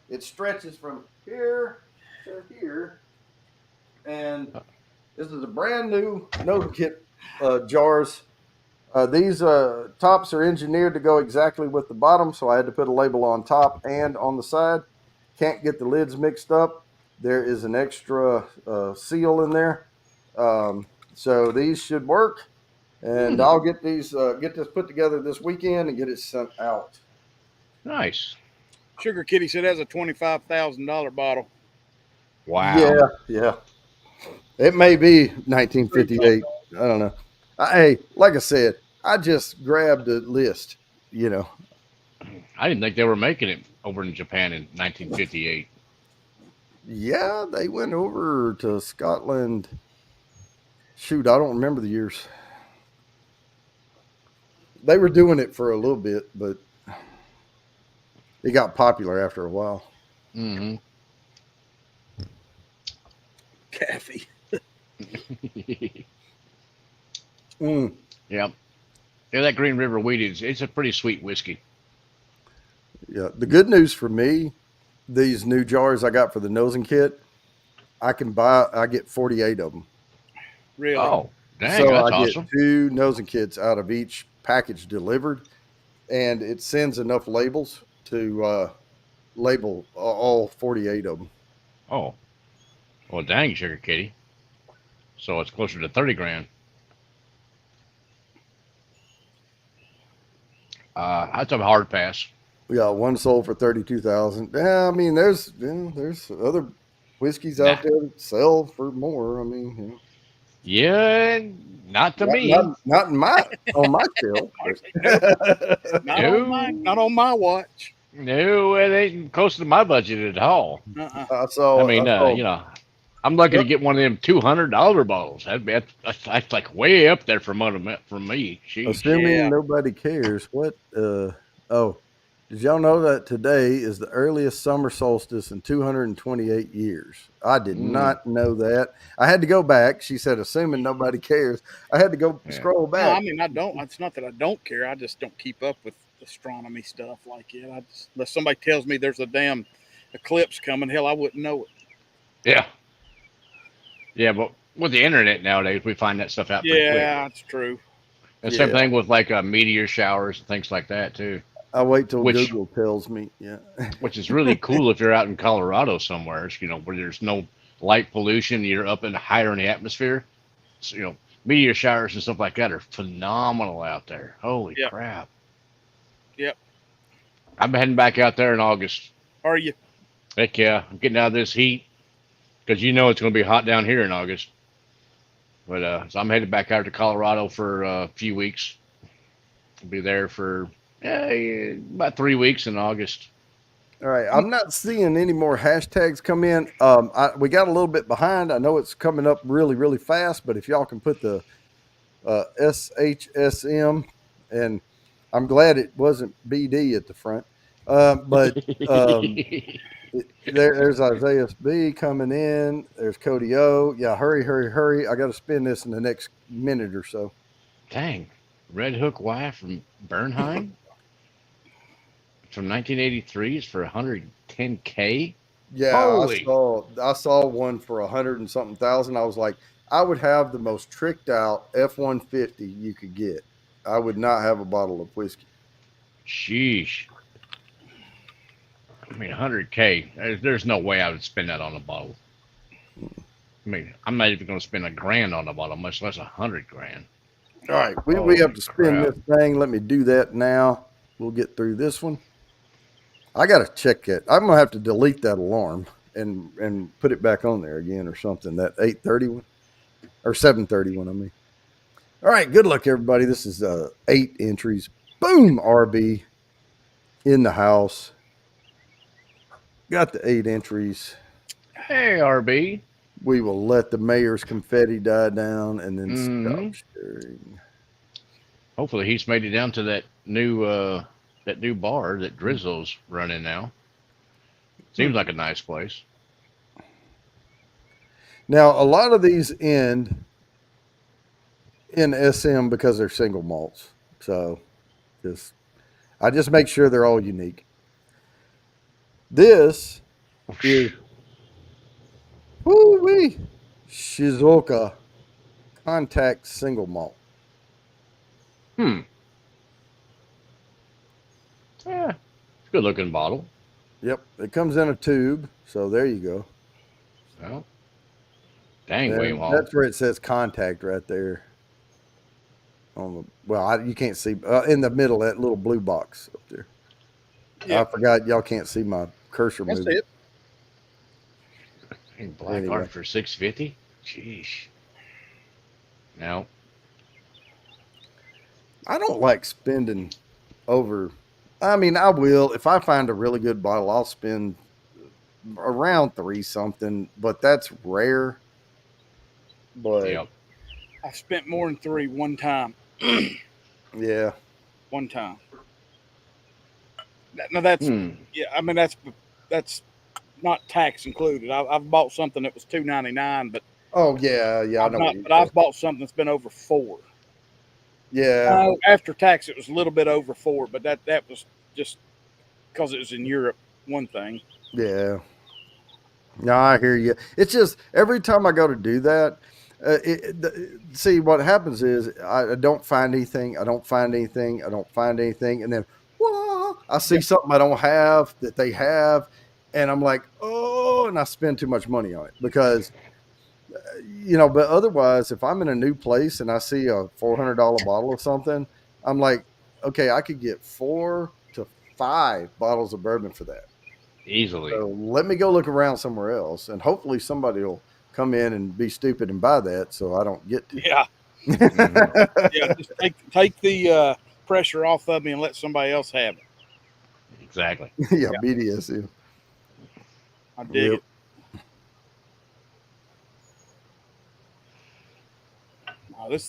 It stretches from here to here, and this is a brand new nosing kit jars. These tops are engineered to go exactly with the bottom, so I had to put a label on top and on the side. Can't get the lids mixed up. There is an extra seal in there, so these should work. And I'll get this put together this weekend and get it sent out. Nice. Sugar Kitty said that's a $25,000 bottle. Wow. Yeah. It may be 1958. I don't know. Hey, like I said, I just grabbed a list. I didn't think they were making it over in Japan in 1958. Yeah, they went over to Scotland. Shoot, I don't remember the years. They were doing it for a little bit, but it got popular after a while. Mm-hmm. Kathy. Mm. Yeah. Yeah, that Green River Wheat it's a pretty sweet whiskey. Yeah. The good news for me, these new jars I got for the nosing kit, I get 48 of them. Really? Oh, dang, So that's I awesome. get 2 nosing kits out of each package delivered, and it sends enough labels to label all 48 of them. Oh. Well, dang, Sugar Kitty. So it's closer to 30 grand. That's a hard pass. We got one sold for 32,000. Yeah, I mean, there's other whiskeys out there that sell for more. I mean, Yeah, not to Not, me. not in my on my shelf. Nope, No, not on my watch. no, it ain't close to my budget at all. Uh-uh. I I mean, saw. I'm lucky to Yep. get one of them $200 bottles. That's like way up there for me. Sheesh. Assuming Yeah. nobody cares, what? Oh, did y'all know that today is the earliest summer solstice in 228 years? I did Mm, not know that. I had to go back. She said, assuming nobody cares. I had to go yeah. scroll No, I back. mean I don't. It's not that I don't care. I just don't keep up with astronomy stuff like it. I just unless somebody tells me there's a damn eclipse coming, hell, I wouldn't know it. Yeah. Yeah, but with the internet nowadays, we find that stuff out pretty quick. Yeah, that's true. And same Yeah, thing with like meteor showers and things like that too. I wait till Which Google tells me. Yeah. which is really cool if you're out in Colorado somewhere, where there's no light pollution, you're up and higher in the atmosphere. So, meteor showers and stuff like that are phenomenal out there. Holy Yep. crap! Yep. I'm heading back out there in August. Are you? Heck yeah, I'm getting out of this heat because it's going to be hot down here in August. But so I'm headed back out to Colorado for a few weeks. I'll be there for about 3 weeks in August. All right. I'm not seeing any more hashtags come in. We got a little bit behind. I know it's coming up really, really fast, but if y'all can put the SHSM, and I'm glad it wasn't BD at the front. But there's Isaiah B coming in. There's Cody O. Yeah, hurry, hurry, hurry. I got to spin this in the next minute or so. Dang, Red Hook Y from Bernheim from 1983 is for 110K. Yeah, Holy, I saw one for 100 and something thousand. I was like, I would have the most tricked out F-150 you could get. I would not have a bottle of whiskey. sheesh. I mean, 100K. There's no way I would spend that on a bottle. I mean, I'm not even going to spend $1,000 on a bottle, much less 100 grand. All right, we Holy have to spin crap. this thing. Let me do that now. We'll get through this one. I got to check it. I'm gonna have to delete that alarm and put it back on there again or something. That 8:30 or 7:30 I mean. All right, good luck everybody. This is 8 entries. Boom, RB in the house. Got the 8 entries. Hey, RB. We will let the mayor's confetti die down and then Mhm. stop sharing. Hopefully, he's made it down to that new bar that Drizzle's running now. Seems like a nice place. Now, a lot of these end in SM because they're single malts. So I just make sure they're all unique. This is woo-wee, Shizuoka Contact Single Malt. Hmm. Yeah, good looking bottle. Yep, it comes in a tube. So there you go. Well, dang, And William Hall. that's where it says contact right there. You can't see in the middle that little blue box up there. Yeah. I forgot y'all can't see my cursor That's moving. it. Dang, Black Anyway. Art for 650. Jeez. No. I don't like spending over. I mean, I will if I find a really good bottle. I'll spend around 3 something, but that's rare. But Yep. I spent more than 3 one time. yeah, One time. Now that's Hmm. yeah. I mean that's not tax included. I've bought something that was $2.99, but oh yeah, I I've know. not. But I've bought something that's been over 4. Yeah, After tax, it was a little bit over 4, but that was just because it was in Europe. One thing. yeah. No, I hear you. It's just every time I go to do that, see what happens is I don't find anything. I don't find anything. I don't find anything, and then I see something I don't have that they have, and I'm like, oh, and I spend too much money on it because But otherwise, if I'm in a new place and I see a $400 bottle of something, I'm like, okay, I could get 4 to 5 bottles of bourbon for that. Easily. So let me go look around somewhere else, and hopefully somebody will come in and be stupid and buy that, so I don't get to. Yeah. Mhm. Yeah. Just take the pressure off of me and let somebody else have it. Exactly. Yeah, BDSM. I dig Yep. it.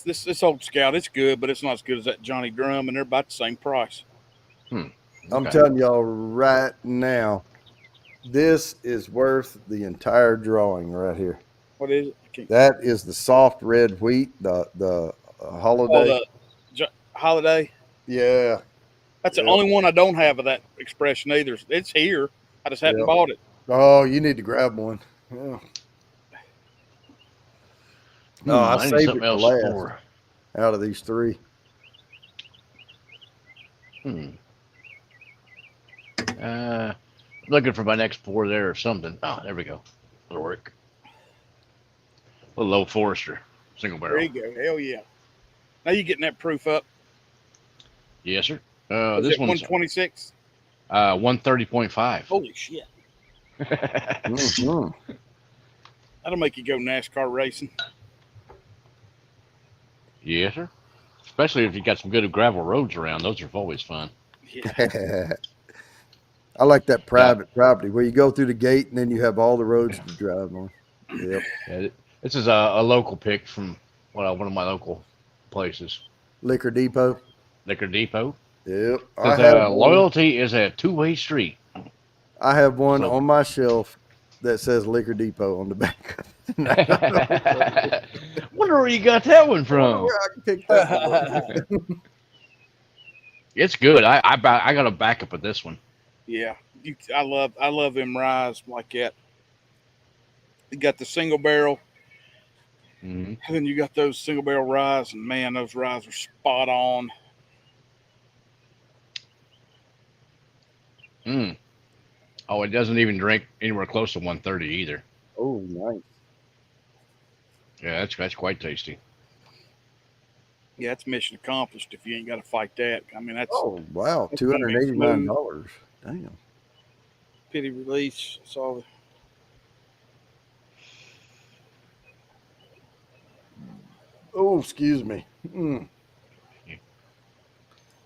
This old Scout, it's good, but it's not as good as that Johnny Drum, and they're about the same price. I'm Okay. telling y'all right now, this is worth the entire drawing right here. What is it? I can't. That is the soft red wheat, the Oh, holiday. Holiday. Yeah. That's the Yep. only one I don't have of that expression either. It's here. I just hadn't Yep. bought it. Oh, you need to grab one. Yeah. Oh, I I need saved something it for else to last pour. out of these three. Hmm. Looking for my next pour there or something. Oh, there we go. That'll work. A low Forester single There barrel. you go. Hell yeah. Now you getting that proof up. Yes, sir. Is This it one's 126? 130.5. Holy shit. Mhm. That'll make you go NASCAR racing. Yes, sir. Especially if you got some good gravel roads around. Those are always fun. Yeah. I like that Yeah. private property where you go through the gate and then you have all the roads to drive on. Yep. Yeah, this is a local pick from one of my local places, Liquor Depot. Liquor Depot. Yep. Says loyalty is a two-way street. I have one So- on my shelf that says Liquor Depot on the back. Wonder where you got that one I wonder from. where I can pick that one up. It's good. I got a backup of this one. Yeah. I love them ryes like that. You got the single barrel, Mm-hmm. and then you got those single barrel ryes, and man, those ryes are spot on. Mm. Oh, it doesn't even drink anywhere close to 130 either. Oh, nice. Yeah, that's quite tasty. Yeah, it's mission accomplished if you ain't got to fight that. I mean, that's Oh, wow. That's gonna be $289. Damn. pity release. That's all. Oh, excuse me. Mm.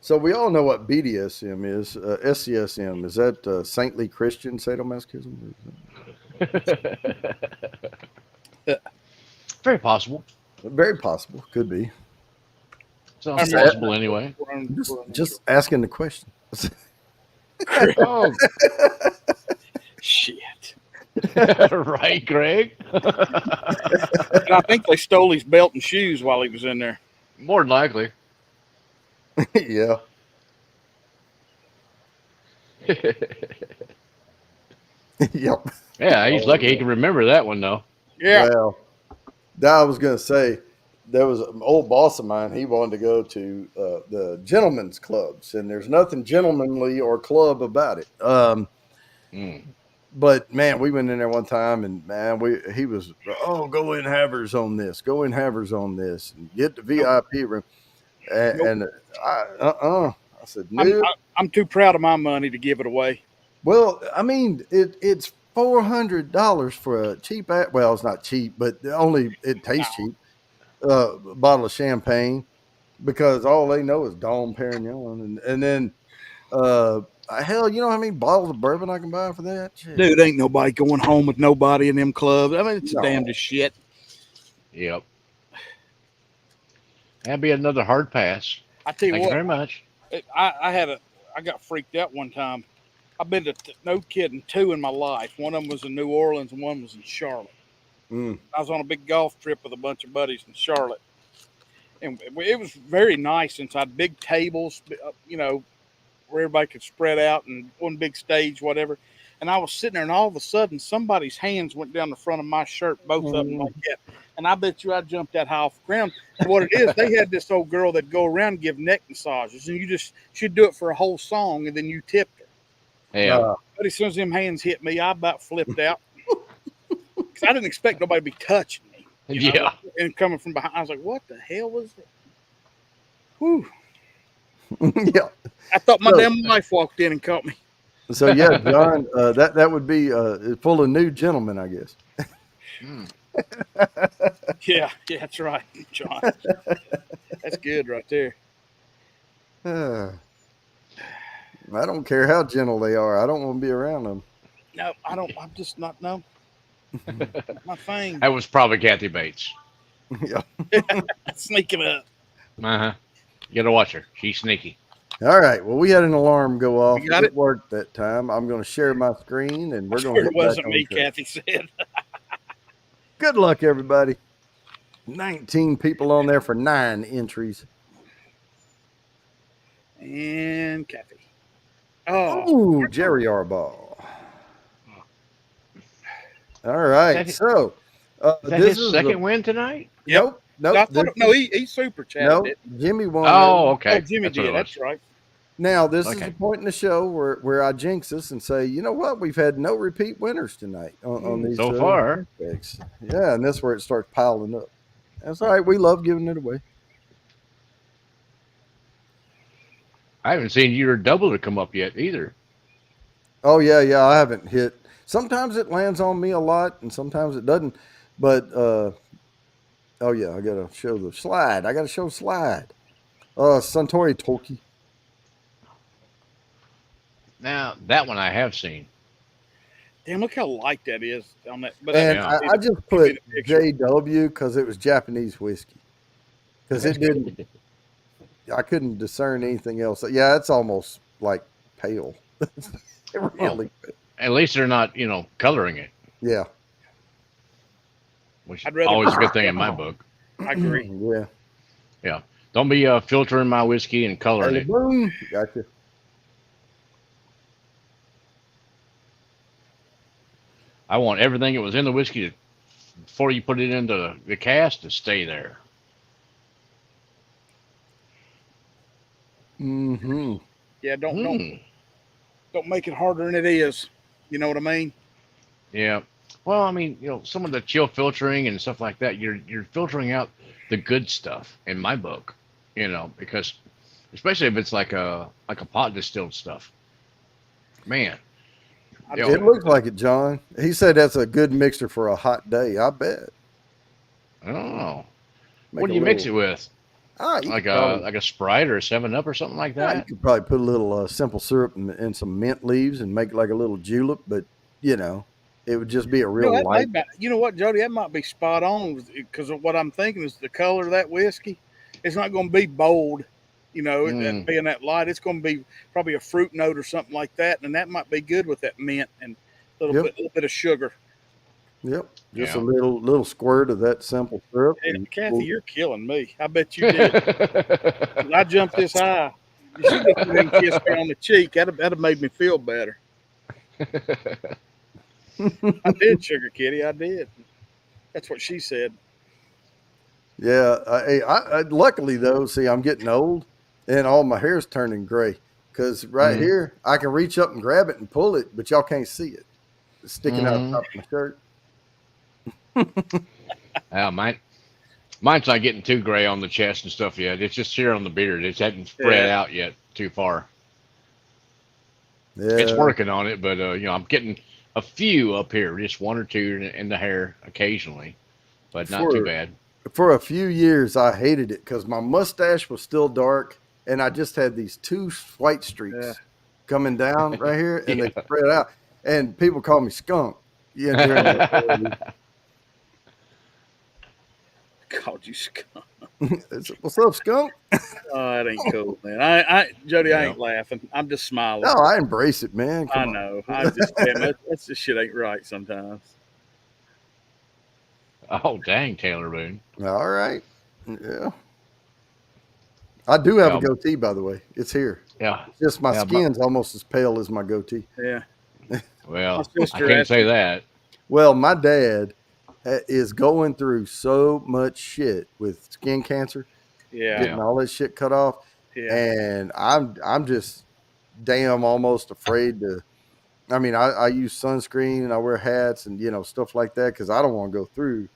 So we all know what BDSM is. SCSM, is that saintly Christian sadomasochism? Very possible. Very possible. Could be. Sounds possible anyway. Just asking the question. Oh, Shit. right, Greg. And I think they stole his belt and shoes while he was in there. More than likely. Yeah. Yep. Yeah, he's lucky he can remember that one though. Yeah. Well, that I was going to say, there was an old boss of mine. He wanted to go to the gentlemen's clubs, and there's nothing gentlemanly or club about it. But man, we went in there one time, and man, he was, oh, go in havers on this, and get the VIP room, and I said no. I'm too proud of my money to give it away. Well, I mean, it's $400 for a cheap. Well, it's not cheap, but it tastes cheap. Bottle of champagne, because all they know is Dom Perignon, and then hell, you know how many bottles of bourbon I can buy for that? Shit. Dude, ain't nobody going home with nobody in them clubs. I mean, it's No. the damnedest shit. Yep. That'd be another hard pass. I tell you Thank you what, very much. I got freaked out one time. I've been to no kidding 2 in my life. One of them was in New Orleans and one was in Charlotte. Mm. I was on a big golf trip with a bunch of buddies in Charlotte, and it was very nice inside. Big tables, you know, where everybody could spread out and one big stage, whatever. And I was sitting there, and all of a sudden, somebody's hands went down the front of my shirt, both of them like that. And I bet you I jumped that high off the ground. And what it is, they had this old girl that go around and give neck massages, and she'd do it for a whole song, and then you tipped her. Yeah. But as soon as them hands hit me, I about flipped out. Because I didn't expect nobody to be touching me. You know? Yeah. And coming from behind, I was like, what the hell was that? Whew. Yeah. I thought my damn wife walked in and caught me. So yeah, John, that would be full of new gentlemen, I guess. Yeah, that's right, John. That's good right there. I don't care how gentle they are. I don't want to be around them. No, I don't. I'm just not. No, not my thing. That was probably Kathy Bates. Yeah. Sneaking up. Uh-huh. You gotta watch her. She's sneaky. All right. Well, we had an alarm go off. You got it? Worked that time. I'm going to share my screen, and we're going to Sure get it wasn't back me, on track. Kathy said. Good luck, everybody. 19 people on there for 9 entries. And Kathy. Oh, Jerry Arball. All right. So, Is that his second win tonight? Nope. No, he super chatted Nope. it. Jimmy won. Oh, okay. Oh, Jimmy did. That's right. Now, this is the point in the show where I jinx us and say, you know what? We've had no repeat winners tonight on these so far. picks. Yeah, and that's where it starts piling up. That's all right. We love giving it away. I haven't seen your doubler come up yet either. Oh, yeah. I haven't hit. Sometimes it lands on me a lot, and sometimes it doesn't. But, oh, yeah, I got to show the slide. I got to show slide. Suntory Tolkien. Now, that one I have seen. Damn, look how light that is on that. But And I just put JW because it was Japanese whiskey. Because it didn't, I couldn't discern anything else. Yeah, it's almost like pale. Really. At least they're not, coloring it. Yeah. Which is always a good thing in my book. I agree. Yeah. Yeah. Don't be filtering my whiskey and coloring it. Boom. Gotcha. I want everything that was in the whiskey before you put it into the cask to stay there. Mm-hmm. Yeah, don't make it harder than it is. You know what I mean? Yeah. Well, I mean, some of the chill filtering and stuff like that, you're filtering out the good stuff in my book, because especially if it's like a pot distilled stuff. Man. It looks like it, John. He said that's a good mixer for a hot day. I bet. Oh. What do you mix it with? Like a Sprite or a 7-Up or something like that? You could probably put a little simple syrup and some mint leaves and make like a little julep, but, it would just be a real light. You know what, Jody? That might be spot on because of what I'm thinking is the color of that whiskey. It's not going to be bold, being that light. It's going to be probably a fruit note or something like that, and that might be good with that mint and a little bit of sugar. Yep, just a little squirt of that simple syrup. Hey, Kathy, you're killing me. I bet you did. I jumped this high. You should have kissed me on the cheek. That'd have made me feel better. I did, Sugar Kitty. I did. That's what she said. Yeah. I luckily though, see, I'm getting old, and all my hair's turning gray. Because here, I can reach up and grab it and pull it, but y'all can't see it. It's sticking out the top of my shirt. Mine's not getting too gray on the chest and stuff yet. It's just here on the beard. It hasn't spread out yet too far. Yeah. It's working on it, but I'm getting a few up here, just 1 or 2 in the hair occasionally, but not too bad. For a few years, I hated it because my mustache was still dark, and I just had these 2 white streaks coming down right here, and they spread out. And people call me skunk. Called you skunk. What's up, skunk? Oh, that ain't cool, man. Jody, I ain't laughing. I'm just smiling. No, I embrace it, man. I know. I just that's this shit ain't right sometimes. Oh, dang, Taylor Boone. All right. Yeah. I do have a goatee, by the way. It's here. Yeah. It's just my skin's almost as pale as my goatee. Yeah. Well, I can't say that. Well, my dad is going through so much shit with skin cancer, getting all that shit cut off, and I'm just almost afraid to. I mean, I use sunscreen and I wear hats and stuff like that because I don't want to go through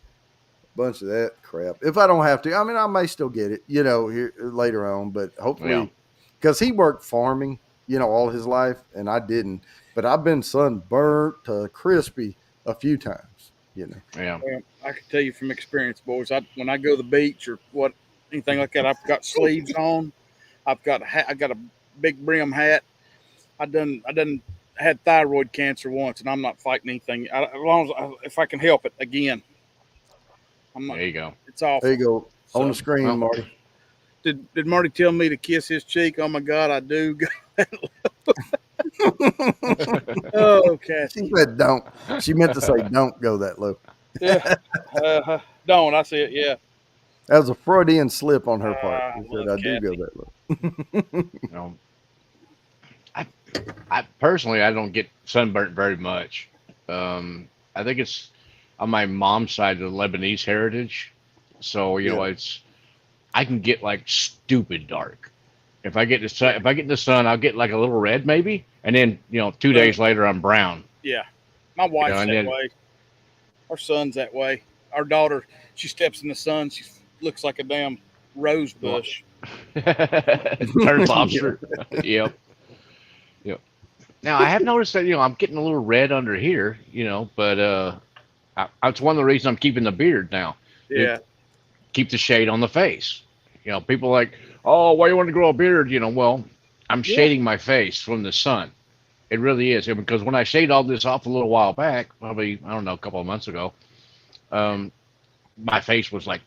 a bunch of that crap. If I don't have to, I mean, I may still get it, here later on, but hopefully, because he worked farming, all his life, and I didn't. But I've been sunburnt to crispy a few times. You know. Yeah. Well, I can tell you from experience, boys. When I go to the beach or anything like that, I've got sleeves on. I've got a hat. I got a big brim hat. I done had thyroid cancer once, and I'm not fighting anything. As long as if I can help it, again, I'm not. There you go. It's There awful. you go on So, the screen, Well, Marty. did Marty tell me to kiss his cheek? Oh my God, I do. Oh, She Cassie. said don't. She meant to say don't go that low. Yeah. Don't. I said, yeah. That was a Freudian slip on her part. I She said love I do go Cassie. that low. you know, I personally I don't get sunburnt very much. I think it's on my mom's side of the Lebanese heritage, so Yeah. it's I can get like stupid dark. If I get the sun, if I get in the sun, I'll get like a little red maybe, and then 2 days later I'm brown. Yeah. My wife's and that then way. Our son's that way. Our daughter, she steps in the sun, she looks like a damn rose bush. turd lobster. Yep. Yep. Now I have noticed that I'm getting a little red under here, but that's one of the reasons I'm keeping the beard now. Yeah. Keep the shade on the face. People are like, oh, why you want to grow a beard? Well, I'm Yeah. shading my face from the sun. It really is because when I shaved all this off a little while back, probably I don't know, a couple of months ago, my face was like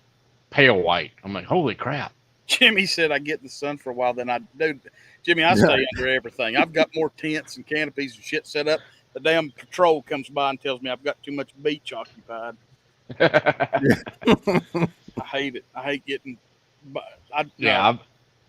pale white. I'm like, holy crap. Jimmy said I get in the sun for a while, then I do. Jimmy, I stay under everything. I've got more tents and canopies and shit set up. The damn patrol comes by and tells me I've got too much beach occupied. I hate it. I hate getting. Yeah,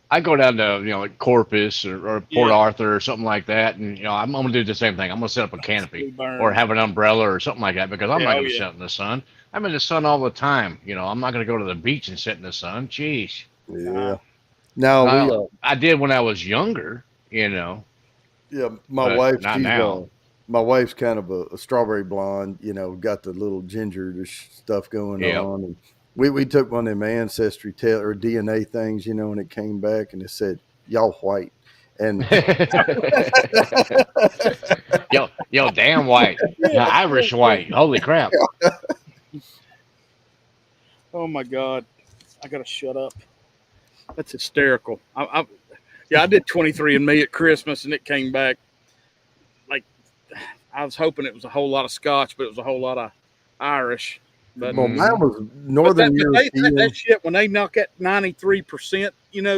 I go down to like Corpus or Port Yeah. Arthur or something like that, and I'm gonna do the same thing. I'm gonna set up a canopy burn. or have an umbrella or something like that because I'm Yeah, not oh, gonna yeah. sit in the sun. I'm in the sun all the time. I'm not gonna go to the beach and sit in the sun. Jeez. Yeah. Now I did when I was younger. yeah, my But wife, not she's now. my wife's kind of a strawberry blonde, got the little ginger stuff going Yep. on. And we took one of them ancestry or DNA things, and it came back and it said, y'all white. And yo, damn white, Irish white. Holy crap! Oh my God, I gotta shut up. That's hysterical. I did 23andMe at Christmas, and it came back like I was hoping it was a whole lot of Scotch, but it was a whole lot of Irish. But well, mine was but Northern European. that shit, when they knock at 93%,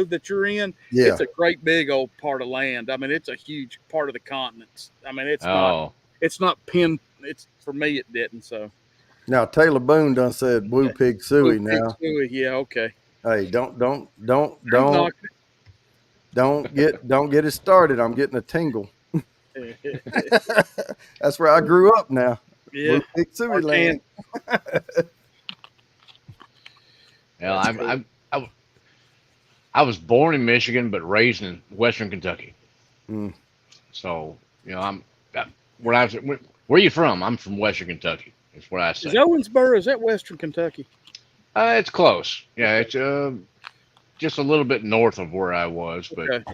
that you're in, Yeah. it's a great big old part of land. I mean, it's a huge part of the continent. I mean, it's Oh, not pin. It's for me, it didn't. So Now Taylor Boone done said Woo Pig Suey Blue Pig now. Suey, yeah, okay. Hey, don't Knock get it started. I'm getting a tingle. it. That's where I grew up now. Yeah. Woo Pig Suey Or land. yeah. I was born in Michigan, but raised in Western Kentucky. Mm. So where are you from? I'm from Western Kentucky. That's what I say. Is Owensboro, is that Western Kentucky? It's close. Yeah, it's just a little bit north of where I was, but Okay.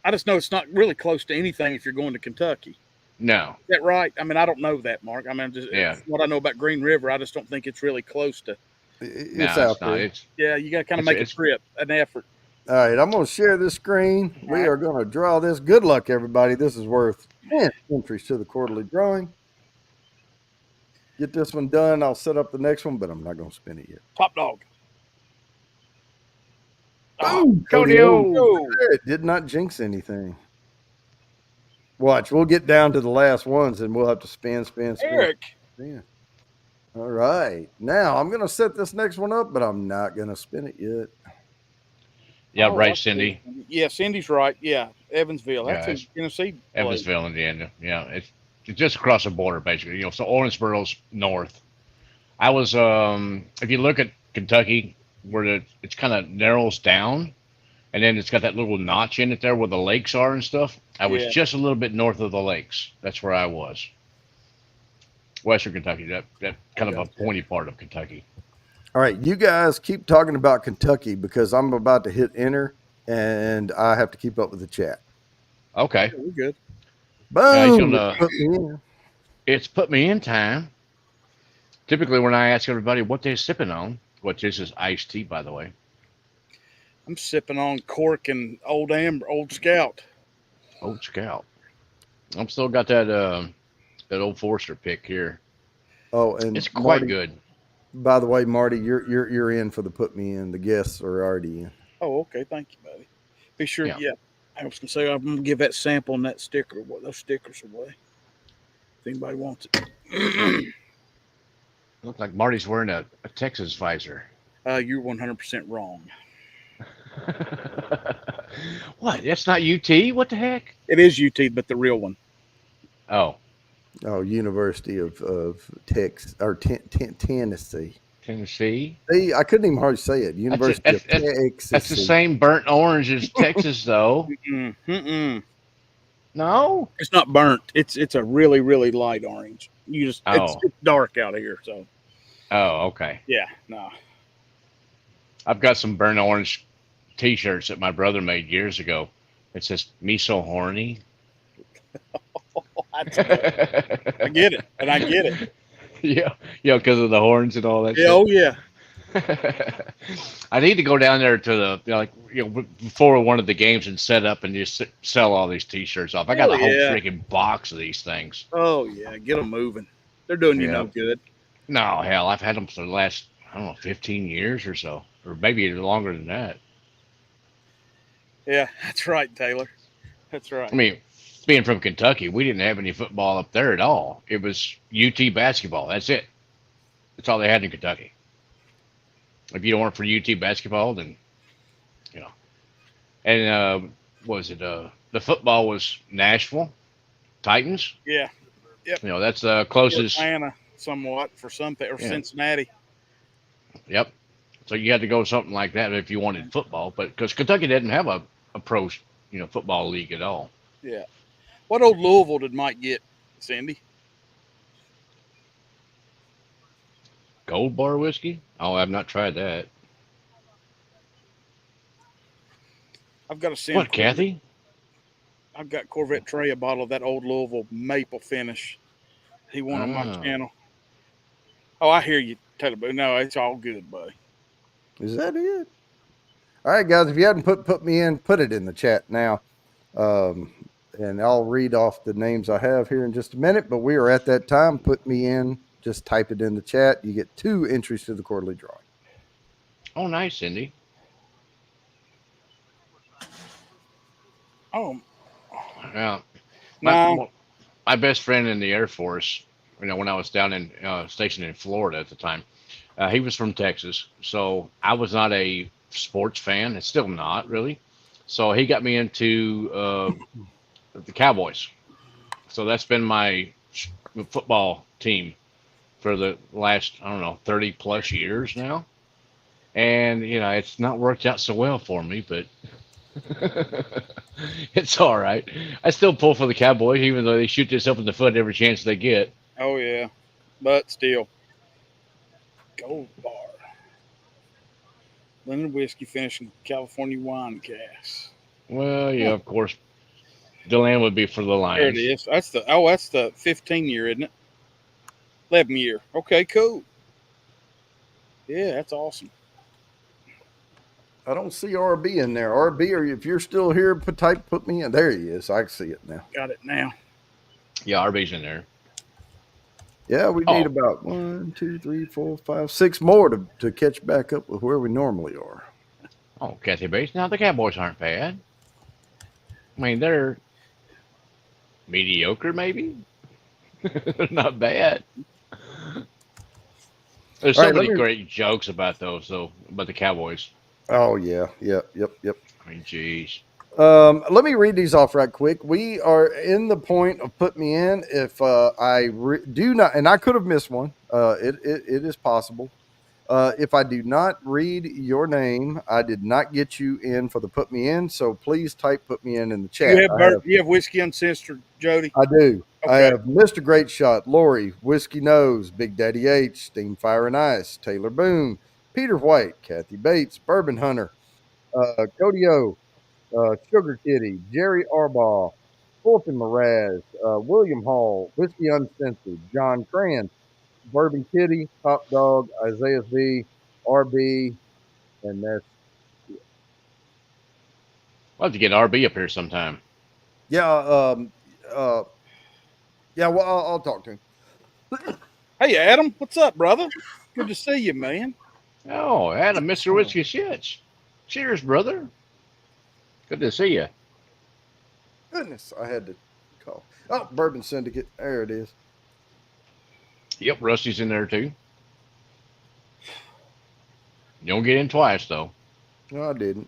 I just know it's not really close to anything if you're going to Kentucky. no. Is that right? I mean, I don't know that, Mark. I mean, Yeah. what I know about Green River, I just don't think it's really close to. It's No, out it's not. there. It's Yeah, you got to kind of make a It's- trip, an effort. All right, I'm going to share this screen. We right. are going to draw this. Good luck, everybody. This is worth 10 entries to the quarterly drawing. Get this one done. I'll set up the next one, but I'm not going to spin it yet. Top dog. Boom! Cody O. Oh, It did not jinx anything. Watch, we'll get down to the last ones and we'll have to spin. Eric. spin. All right. Now I'm going to set this next one up, but I'm not going to spin it yet. yeah, Oh, right, that's Cindy. cool. Yeah, Cindy's right. Yeah, Evansville. That's Yeah, in Tennessee. place. Evansville, Indiana. Yeah, it's just across the border, basically. So Owensboro's north. I was, if you look at Kentucky, where it's kind of narrows down, and then it's got that little notch in it there where the lakes are and stuff. I was Yeah. just a little bit north of the lakes. That's where I was. Western Kentucky, that kind of a pointy part of Kentucky. All right. You guys keep talking about Kentucky because I'm about to hit enter and I have to keep up with the chat. Okay, Yeah, we're good. Boom! gonna- Put me in. it's put me in time. Typically, when I ask everybody what they're sipping on, what this is iced tea, by the way. I'm sipping on cork and old amber, old scout. Old Scout. I'm still got that old Forester pick here. Oh, and It's quite Marty, good. by the way, Marty, you're in for the put me in. The guests are already in. Oh, okay. Thank you, buddy. Be sure. Yeah. Yeah, I was gonna say I'm gonna give that sample and that sticker. What those stickers away? If anybody wants it. Look like Marty's wearing a Texas visor. You're 100% wrong. What? That's not UT? What the heck? It is UT, but the real one. Oh, Oh, University of Texas or Tennessee. Tennessee. See, I couldn't even hardly say it. That's it. University of Texas. That's the same burnt orange as Texas, though. Mm-mm. No. It's not burnt. It's a really really light orange. You just Oh. it's dark out here, so Oh, okay. yeah, no. I've got some burnt orange T-shirts that my brother made years ago. It says "Me so horny." I get it, and I get it. Yeah, yeah, because of the horns and all that. Yeah, oh yeah. I need to go down there to before one of the games and set up and just sell all these T-shirts off. I got a whole Yeah. freaking box of these things. Oh yeah, get them moving. They're doing you Yeah. no good. No, hell, I've had them for the last, I don't know, 15 years or so, or maybe longer than that. Yeah, that's right, Taylor. That's right. I mean, being from Kentucky, we didn't have any football up there at all. It was UT basketball. That's it. That's all they had in Kentucky. If you weren't for UT basketball, then, you know. And was it the football was Nashville Titans? Yeah, You know, that's the closest. Atlanta, somewhat for something, or Yeah. Cincinnati. Yep. So you had to go something like that if you wanted football, but because Kentucky didn't have a pro, football league at all. Yeah. What old Louisville did Mike get, Cindy? Gold Bar whiskey? Oh, I've not tried that. I've got to send. What, Kathy? I've got Corvette Trey a bottle of that old Louisville maple finish. He won on my Oh. channel. Oh, I hear you, Taylor. But no, it's all good, buddy. Is that it? All right, guys. If you hadn't put me in, put it in the chat now. And I'll read off the names I have here in just a minute. But we are at that time. Put me in. Just type it in the chat. You get 2 entries to the quarterly drawing. Oh, nice, Cindy. Oh, Yeah. no. My best friend in the Air Force, when I was down in stationed in Florida at the time, he was from Texas. So I was not a sports fan. It's still not really. So he got me into the Cowboys. So that's been my football team for the last, I don't know, 30 plus years now. And, it's not worked out so well for me, but it's all right. I still pull for the Cowboys, even though they shoot themselves in the foot every chance they get. Oh yeah, but still, Gold Bar, Leonard whiskey finishing California wine cask. Well, yeah, of course, Deland would be for the There Lions. it is. That's the 15 year, isn't it? 11 year. Okay, cool. Yeah, that's awesome. I don't see RB in there. RB, or if you're still here, put me in. There he is. I can see it now. Got it now. Yeah, RB's in there. Yeah, we need about 1, 2, 3, 4, 5, 6 more to catch back up with where we normally are. Oh, Kathy Bates. Now, the Cowboys aren't bad. I mean, they're mediocre, maybe. They're not bad. There's so All right, many great jokes about those, though, about the Cowboys. Oh, yeah. Yep. I mean, geez. Let me read these off right quick. We are in the point of put me in. If I do not, and I could have missed one, it is possible. If I do not read your name, I did not get you in for the put me in. So please type put me in the chat. You have whiskey uncensored, Jody? I do. Okay. I have Mr. Great Shot, Lori, Whiskey Nose, Big Daddy H, Steam Fire and Ice, Taylor Boone, Peter White, Kathy Bates, Bourbon Hunter, Cody O, Sugar Kitty, Jerry Arbaugh, Fulton Mraz, William Hall, Whiskey Uncensored, John Cran, Bourbon Kitty, Top Dog, Isaiah V, RB, and that's I'll have to get RB up here sometime. yeah. Uh, yeah. Well, I'll talk to him. Hey, Adam, what's up, brother? Good to see you, man. Oh, Adam, Mr. Whiskey Shits. Cheers, brother. Good to see you. Goodness, I had to call. Oh, Bourbon Syndicate. There it is. Yep, Rusty's in there too. You don't get in twice though. No, I didn't.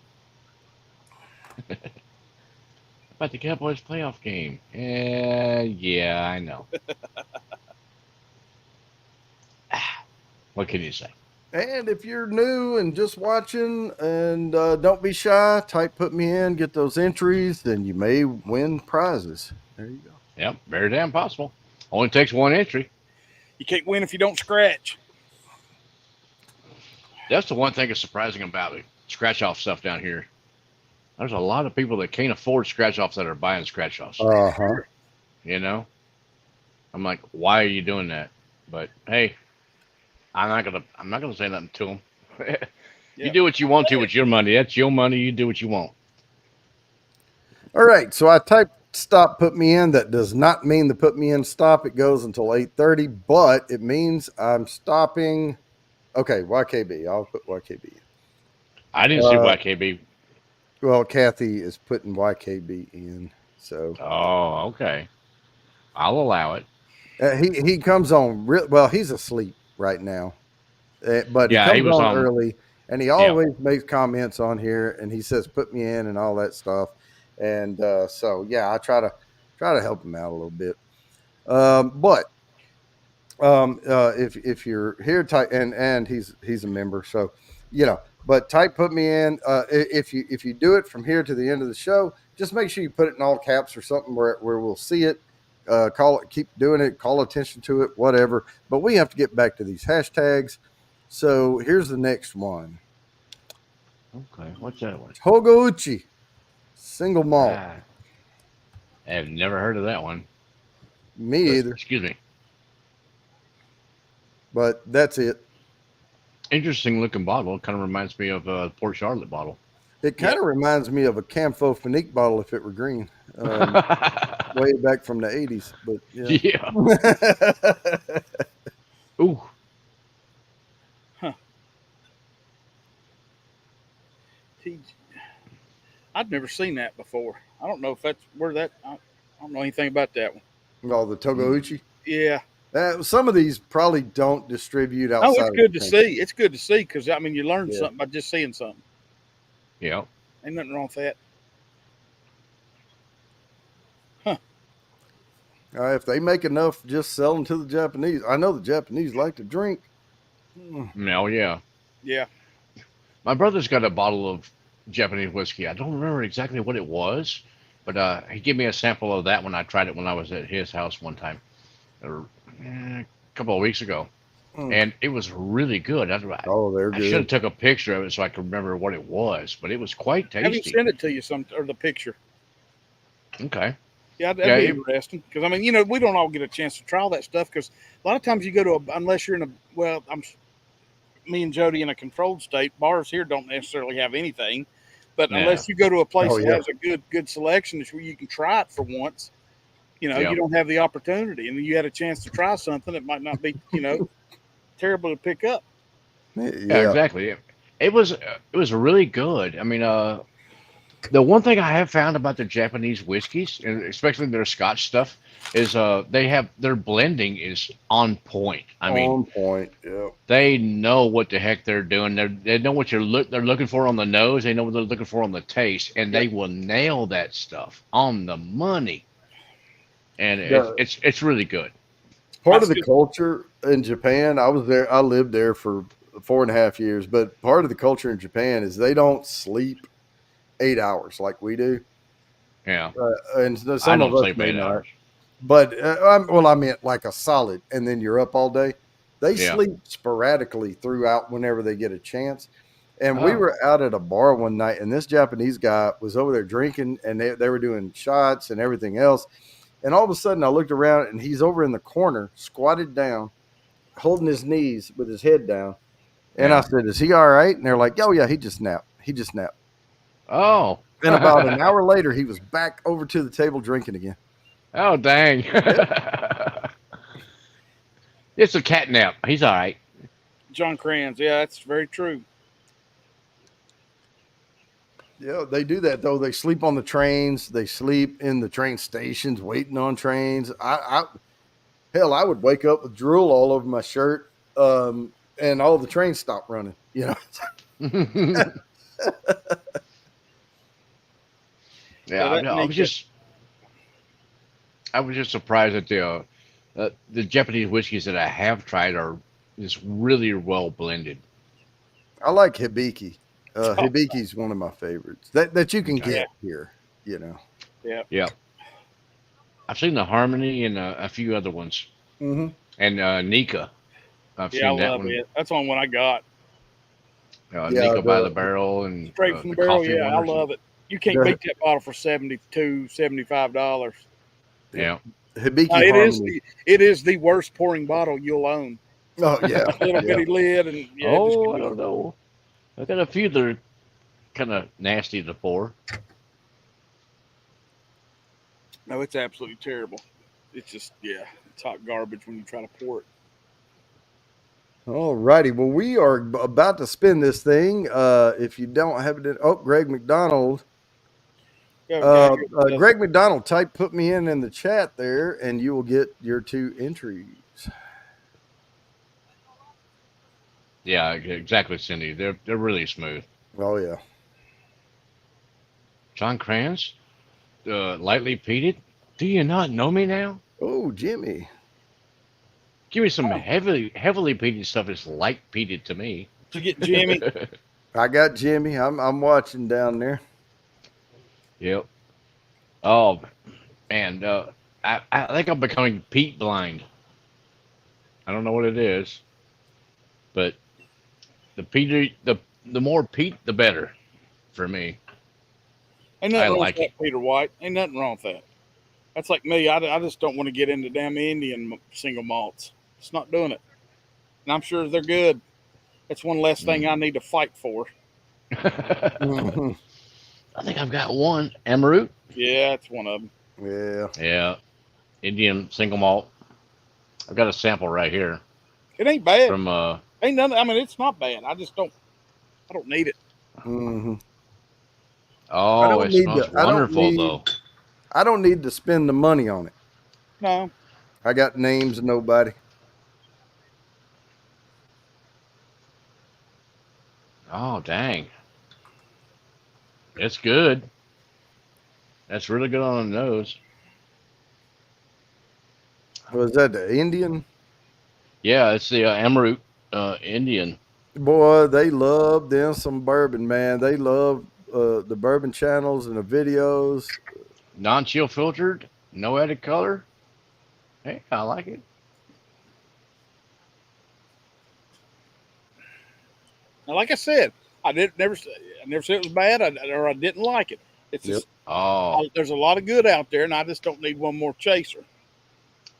About the Cowboys playoff game. Yeah, I know. What can you say? And if you're new and just watching, and don't be shy, type "put me in," get those entries, then you may win prizes. There you go. Yep, very damn possible. Only takes one entry. You can't win if you don't scratch. That's the one thing that's surprising about it. Scratch off stuff down here. There's a lot of people that can't afford scratch offs that are buying scratch offs. Uh-huh. You know? I'm like, why are you doing that? But hey, I'm not gonna say nothing to them. You do what you want to with your money. That's your money. You do what you want. All right. So I typed "stop, put me in." That does not mean the "put me in" stop. It goes until 8:30, but it means I'm stopping. Okay, YKB. I'll put YKB in. I didn't see YKB. Well, Kathy is putting YKB in. So Oh, okay. I'll allow it. he comes on well. He's asleep right now, but Yeah, he he comes was on on. early, and he always makes comments on here, and he says "put me in" and all that stuff. And so yeah, I try to help him out a little bit. But if you're here, type and he's a member, so But type "put me in." If you do it from here to the end of the show, just make sure you put it in all caps or something where we'll see it. Call it, keep doing it, call attention to it, whatever. But we have to get back to these hashtags. So here's the next one. Okay, what's that one? Togouchi single malt. I have never heard of that one. Me either. Excuse me. But that's it. Interesting looking bottle. It kind of reminds me of a Port Charlotte bottle. It kind of reminds me of a Camphor Finique bottle if it were green. Way back from the 80s. But Yeah. Ooh. Huh. I've never seen that before. I don't know if that's where that. I don't know anything about that one. Oh, the Togouchi? Yeah. Some of these probably don't distribute outside. Oh, it's good to see. It's good to see because I mean you learn something by just seeing something. Yeah. Ain't nothing wrong with that. Huh. If they make enough just selling to the Japanese, I know the Japanese like to drink. No, yeah. Yeah. My brother's got a bottle of Japanese whiskey. I don't remember exactly what it was, but he gave me a sample of that when I tried it when I was at his house one time, a couple of weeks ago, and it was really good. They're good. I should have took a picture of it so I could remember what it was, but it was quite tasty. Have you sent it to you or the picture? Okay. Yeah, that'd be interesting because I mean, we don't all get a chance to try all that stuff because a lot of times you go to unless you're in me and Jody in a controlled state, bars here don't necessarily have anything, but unless you go to a place that has a good selection, where you can try it for once. You don't have the opportunity, and you had a chance to try something that might not be, terrible to pick up. Yeah, exactly. It was really good. I mean, the one thing I have found about the Japanese whiskeys, and especially their Scotch stuff, is their blending is on point. I mean, on point. Yeah. They know what the heck they're doing. They know what they're looking for on the nose. They know what they're looking for on the taste, and they will nail that stuff on the money. And it's really good. Part of the culture in Japan, I was there. I lived there for 4.5 years, but part of the culture in Japan is they don't sleep 8 hours like we do. Yeah, and some I don't of us sleep 8 hours. But I meant like a solid, and then you're up all day. They sleep sporadically throughout whenever they get a chance. And we were out at a bar one night, and this Japanese guy was over there drinking, and they were doing shots and everything else. And all of a sudden, I looked around, and he's over in the corner, squatted down, holding his knees with his head down. And I said, "Is he all right?" And they're like, "Oh yeah, he just napped. He just napped." Oh. And about an hour later, he was back over to the table drinking again. Oh, dang. It's a cat nap. He's all right. John Kranz. Yeah, that's very true. Yeah, they do that though. They sleep on the trains. They sleep in the train stations, waiting on trains. Hell, I would wake up with drool all over my shirt, and all the trains stop running. You know. Yeah, I was just surprised that the Japanese whiskeys that I have tried are just really well blended. I like Hibiki. Hibiki's one of my favorites that you can Okay. get here. You know. Yeah. Yeah. I've seen the Harmony and a few other ones. Mm-hmm. And Nika. I've Yeah, I seen that love one. it. That's the only one I got. Nika by the barrel and Straight from the the barrel. coffee Yeah, I wonders. love it. You can't beat that bottle for $75. Yeah. Hibiki It Harmony. is the worst pouring bottle you'll own. Oh yeah, Little bitty lid and yeah. Oh, I don't know. I got a few that are kind of nasty to pour. No, it's absolutely terrible. It's just it's hot garbage when you try to pour it. All righty. Well, we are about to spin this thing. If you don't have it, Greg McDonald. Greg McDonald, put me in the chat there, and you will get your 2 entries. Yeah, exactly, Cindy. They're really smooth. Oh yeah. John Kranz, lightly peated. Do you not know me now? Oh, Jimmy. Give me some heavily peated stuff that's light peated to me. To get Jimmy. I got Jimmy. I'm watching down there. Yep. Oh, man. I think I'm becoming peat blind. I don't know what it is, but the more peat, the better for me. Ain't nothing wrong with that, Peter White. Ain't nothing wrong with that. That's like me. I just don't want to get into damn Indian single malts. It's not doing it. And I'm sure they're good. It's one less thing I need to fight for. Mm-hmm. I think I've got one. Amaroot? Yeah, it's one of them. Yeah. Yeah. Indian single malt. I've got a sample right here. It ain't bad. From ain't nothing. I mean, it's not bad. I don't need it. Mm-hmm. Oh, it smells wonderful though. I don't need to spend the money on it. No. I got names of nobody. Oh, dang. It's good. That's really good on the nose. Was that the Indian? Yeah, it's the Amaroot Indian. Boy, they love them some bourbon, man. They love the bourbon channels and the videos. Non-chill filtered, no added color. Hey, I like it. Now, like I said, I never said it was bad, or I didn't like it. It's just there's a lot of good out there, and I just don't need one more chaser.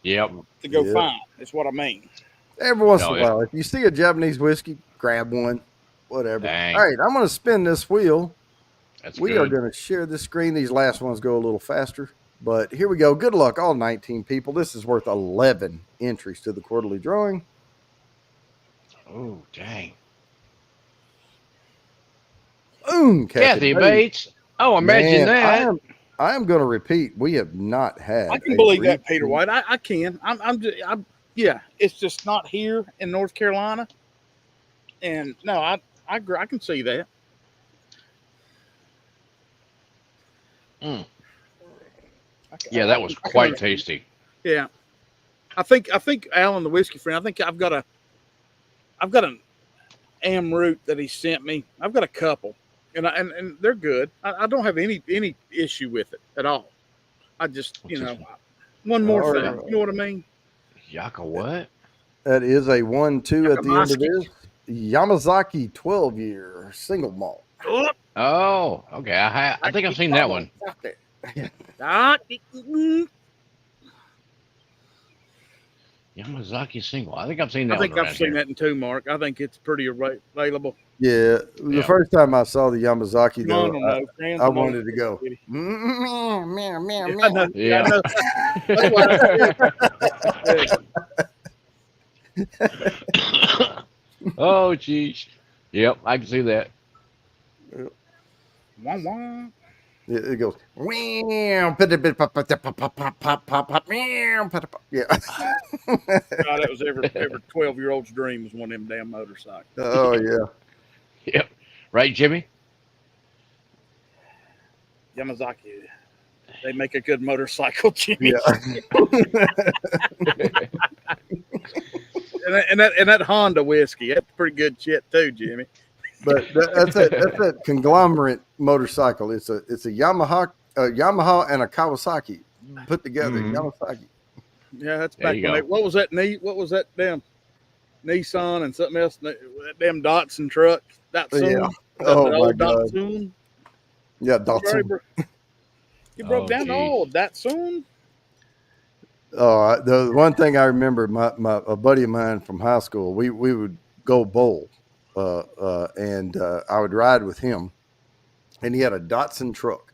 Yep. To go find. That's what I mean. Every once in a while, if you see a Japanese whiskey, grab one. Whatever. Dang. All right, I'm going to spin this wheel. We are going to share this screen. These last ones go a little faster, but here we go. Good luck, all 19 people. This is worth 11 entries to the quarterly drawing. Oh, dang. Boom, Kathy Bates. Oh, imagine that. I am going to repeat. We have not had. I can believe that, Peter White. I can. I'm yeah. It's just not here in North Carolina, and no, I can see that. Mm. Yeah, that was quite tasty. Yeah, I think Alan, the whiskey friend. I think I've got an Amaroot that he sent me. I've got a couple, and they're good. I don't have any issue with it at all. I just one more thing. You know what I mean? Yaka what? That is a 1-2 at the end of this. Yamazaki 12-year single malt. Oh, okay. I think I've seen that one. Yamazaki single. I think I've seen I that one think I've around seen here. that in too, Mark. I think it's pretty available. Yeah, the Yeah. first time I saw the Yamazaki, No, though, no, no. Fans I of Motor wanted to go. City. Meow, meow, meow, Yeah, I know. meow. Yeah, I Yeah. know. That's why I said. Oh, jeez. Yep, I can see that. Wah, wah. It goes meow, pop, pop, pop, pop, pop, pop, meow, yeah. God, that was every 12-year-old's dream was one of them damn motorcycles. Oh yeah. Yep. Right, Jimmy? Yamazaki. They make a good motorcycle, Jimmy. Yeah. And that Honda whiskey, that's pretty good shit too, Jimmy. But that's a conglomerate motorcycle. It's a Yamaha, and a Kawasaki put together. Mhm. Yamazaki. Yeah, that's There back you when go. what was that damn Nissan and something else, that damn Datsun truck, Yeah. Datsun, Oh the my old God. Datsun. Yeah, You Datsun. broke Oh, down the geez. old Datsun. Oh, the one thing I remember, a buddy of mine from high school, we would go bowl, and I would ride with him, and he had a Datsun truck,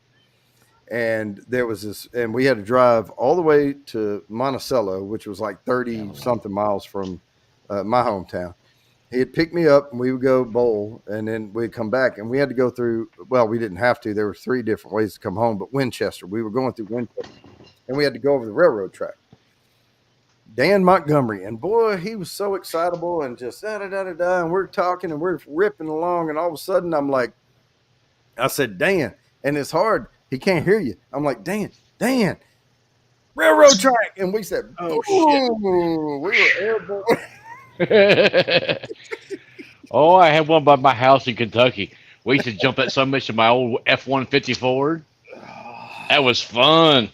and there was this, and we had to drive all the way to Monticello, which was like 30 something miles from my hometown. He'd pick me up and we would go bowl, and then we'd come back, and we had to go through, well, we didn't have to, there were 3 different ways to come home, but Winchester, we were going through Winchester, and we had to go over the railroad track. Dan Montgomery, and boy, he was so excitable and just da da da da da, and we're talking and we're ripping along, and all of a sudden I said, Dan, and it's hard, he can't hear you. I'm like, Dan, railroad track, and we said, Oh shit! boom, we were airborne. Oh, I had one by my house in Kentucky. We used to jump that so much in my old F-150 Ford. That was fun.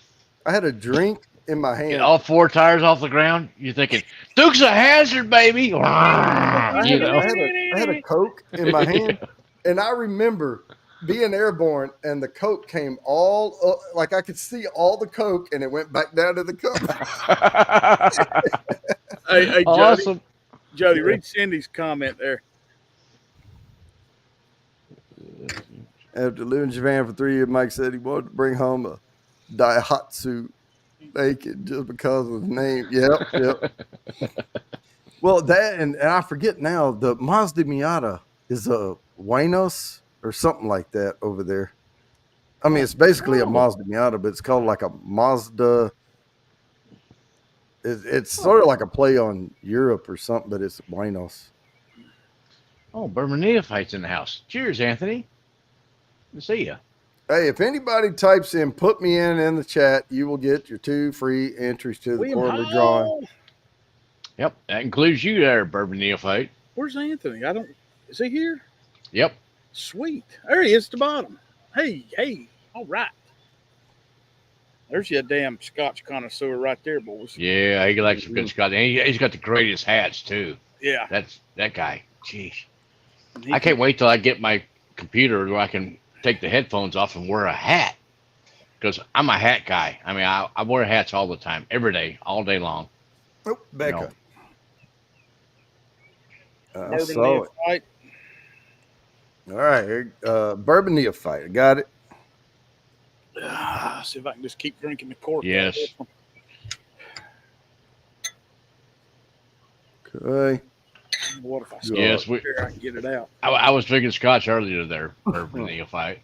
I had a drink in my Get hand. all 4 tires off the ground. You're thinking, Duke's a hazard, baby. You know. I had a Coke in my hand, and I remember being airborne, and the Coke came all like I could see all the Coke, and it went back down to the cup. Hey, Awesome. Jody, read Cindy's comment there. After living in Japan for 3 years, Mike said he wanted to bring home a Daihatsu naked just because of the name. Yep. Well, that and I forget now. The Mazda Miata is a Buenos or something like that over there. I mean, it's basically a Mazda Miata, but it's called like a Mazda. It's sort of like a play on Europe or something, but it's Buenos. Oh, Bourbon Neophyte's in the house. Cheers, Anthony. Good to see you. Hey, if anybody types in "put me in the chat," you will get your 2 free entries to the William quarterly Hall. drawing. Yep, that includes you there, Bourbon Neophyte. Where's Anthony? Is he here? Yep. Sweet. There he is at the bottom. Hey. All right. There's your damn Scotch connoisseur right there, boys. Yeah, he likes some good Scotch. And he's got the greatest hats, too. Yeah. That's that guy. Jeez. I can't wait till I get my computer where I can take the headphones off and wear a hat. Because I'm a hat guy. I mean, I wear hats all the time, every day, all day long. Oh, Becca. No. I saw it. Fight. All right, Bourbon Neophyte. I got it. See if I can just keep drinking the cork. Yes. Okay. What if I Yes, I can get it out? I was drinking Scotch earlier there, Bourbon Neophyte.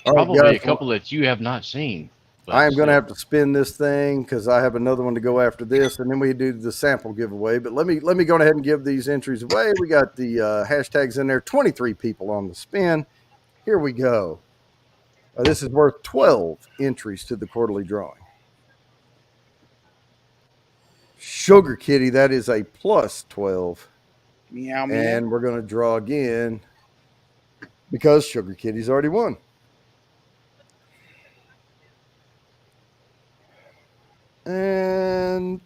All right, Probably guys, a couple that you have not seen. I am going to have to spin this thing because I have another one to go after this, and then we do the sample giveaway. But let me go ahead and give these entries away. We got the hashtags in there. 23 people on the spin. Here we go. This is worth 12 entries to the quarterly drawing. Sugar Kitty, that is a plus 12. Meow, meow. And we're going to draw again because Sugar Kitty's already won. And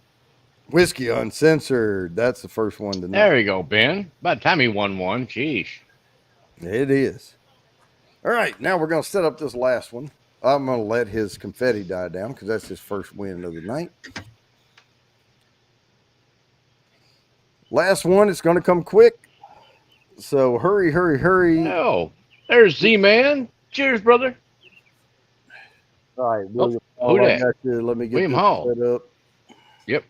Whiskey Uncensored. That's the first one tonight. There you go, Ben. By the time he won one, jeez. It is. All right, now we're going to set up this last one. I'm going to let his confetti die down because that's his first win of the night. Last one. It's going to come quick. So hurry, hurry, hurry. Oh, there's Z-Man. Cheers, brother. All right, Oh, William. who I that? got you. Let me get William this Hall. set up. Yep.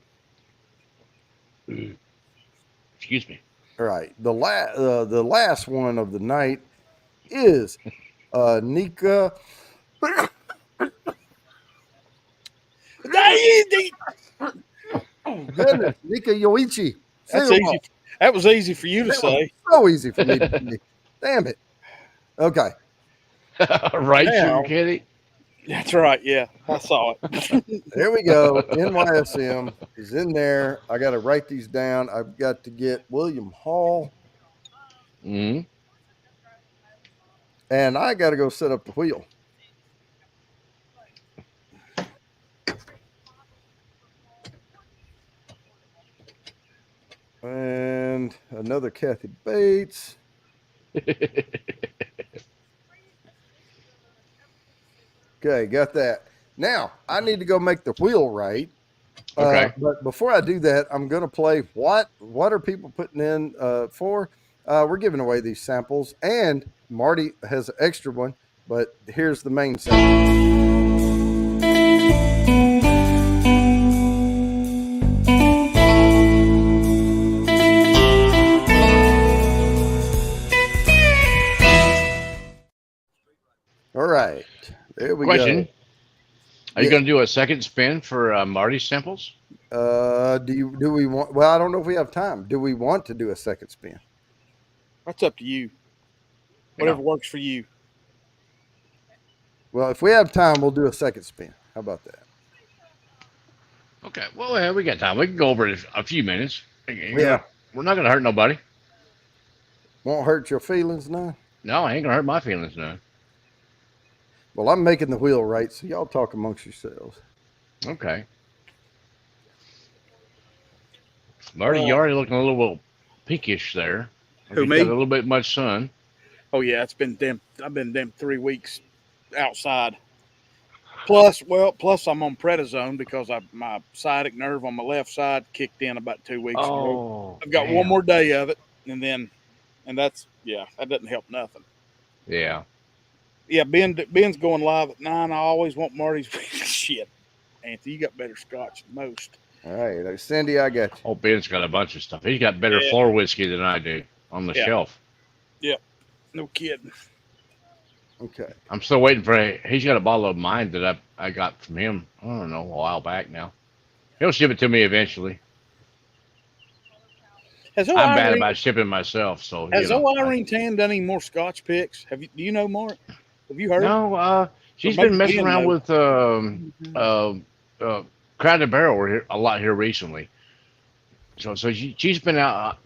Excuse me. All right. The last one of the night is Nika. Oh goodness, Nika Yoichi. That's easy. That was easy for you to say. So easy for me to say. Damn it. Okay. Right, Now- Sugar Kitty? That's right. Yeah, I saw it. There we go. NYSM is in there. I got to write these down. I've got to get William Hall, Mm-hmm. and I got to go set up the wheel. And another Kathy Bates. Okay, got that. Now I need to go make the wheel right. Okay. But before I do that, I'm going to play what are people putting in for? We're giving away these samples, and Marty has an extra one. But here's the main sample. All right, there we Question. go. Are you Yeah. going to do a second spin for Marty's samples? Do we want? Well, I don't know if we have time. Do we want to do a second spin? That's up to you. Whatever works for you. Well, if we have time, we'll do a second spin. How about that? Okay. Well, yeah, we got time. We can go over it a few minutes. Yeah. We're not going to hurt nobody. Won't hurt your feelings now. No, I ain't going to hurt my feelings now. Well, I'm making the wheel right, so y'all talk amongst yourselves. Okay. Marty, you're already looking a little pinkish there. Who, You've me? got a little bit much sun. Oh yeah, it's been damn. I've been damn 3 weeks outside. Plus I'm on prednisone because my sciatic nerve on my left side kicked in about 2 weeks ago. Oh, I've got damn. one more day of it, and that's that doesn't help nothing. Yeah. Yeah, Ben's going live at 9. I always want Marty's shit. Anthony, you got better scotch than most. All right, Cindy, I got you. Oh, Ben's got a bunch of stuff. He's got better Yeah. floor whiskey than I do on the Yeah. shelf. No kidding. Okay. I'm still waiting for he's got a bottle of mine that I got from him, I don't know, a while back now. He'll ship it to me eventually. Has I'm bad Irene, about shipping myself, so has Irene Tan done any more scotch picks? Do you know, Mark? Have you heard? No, she's Or been maybe messing Ben around knows. with Crowded Barrel a lot here recently. So she's been out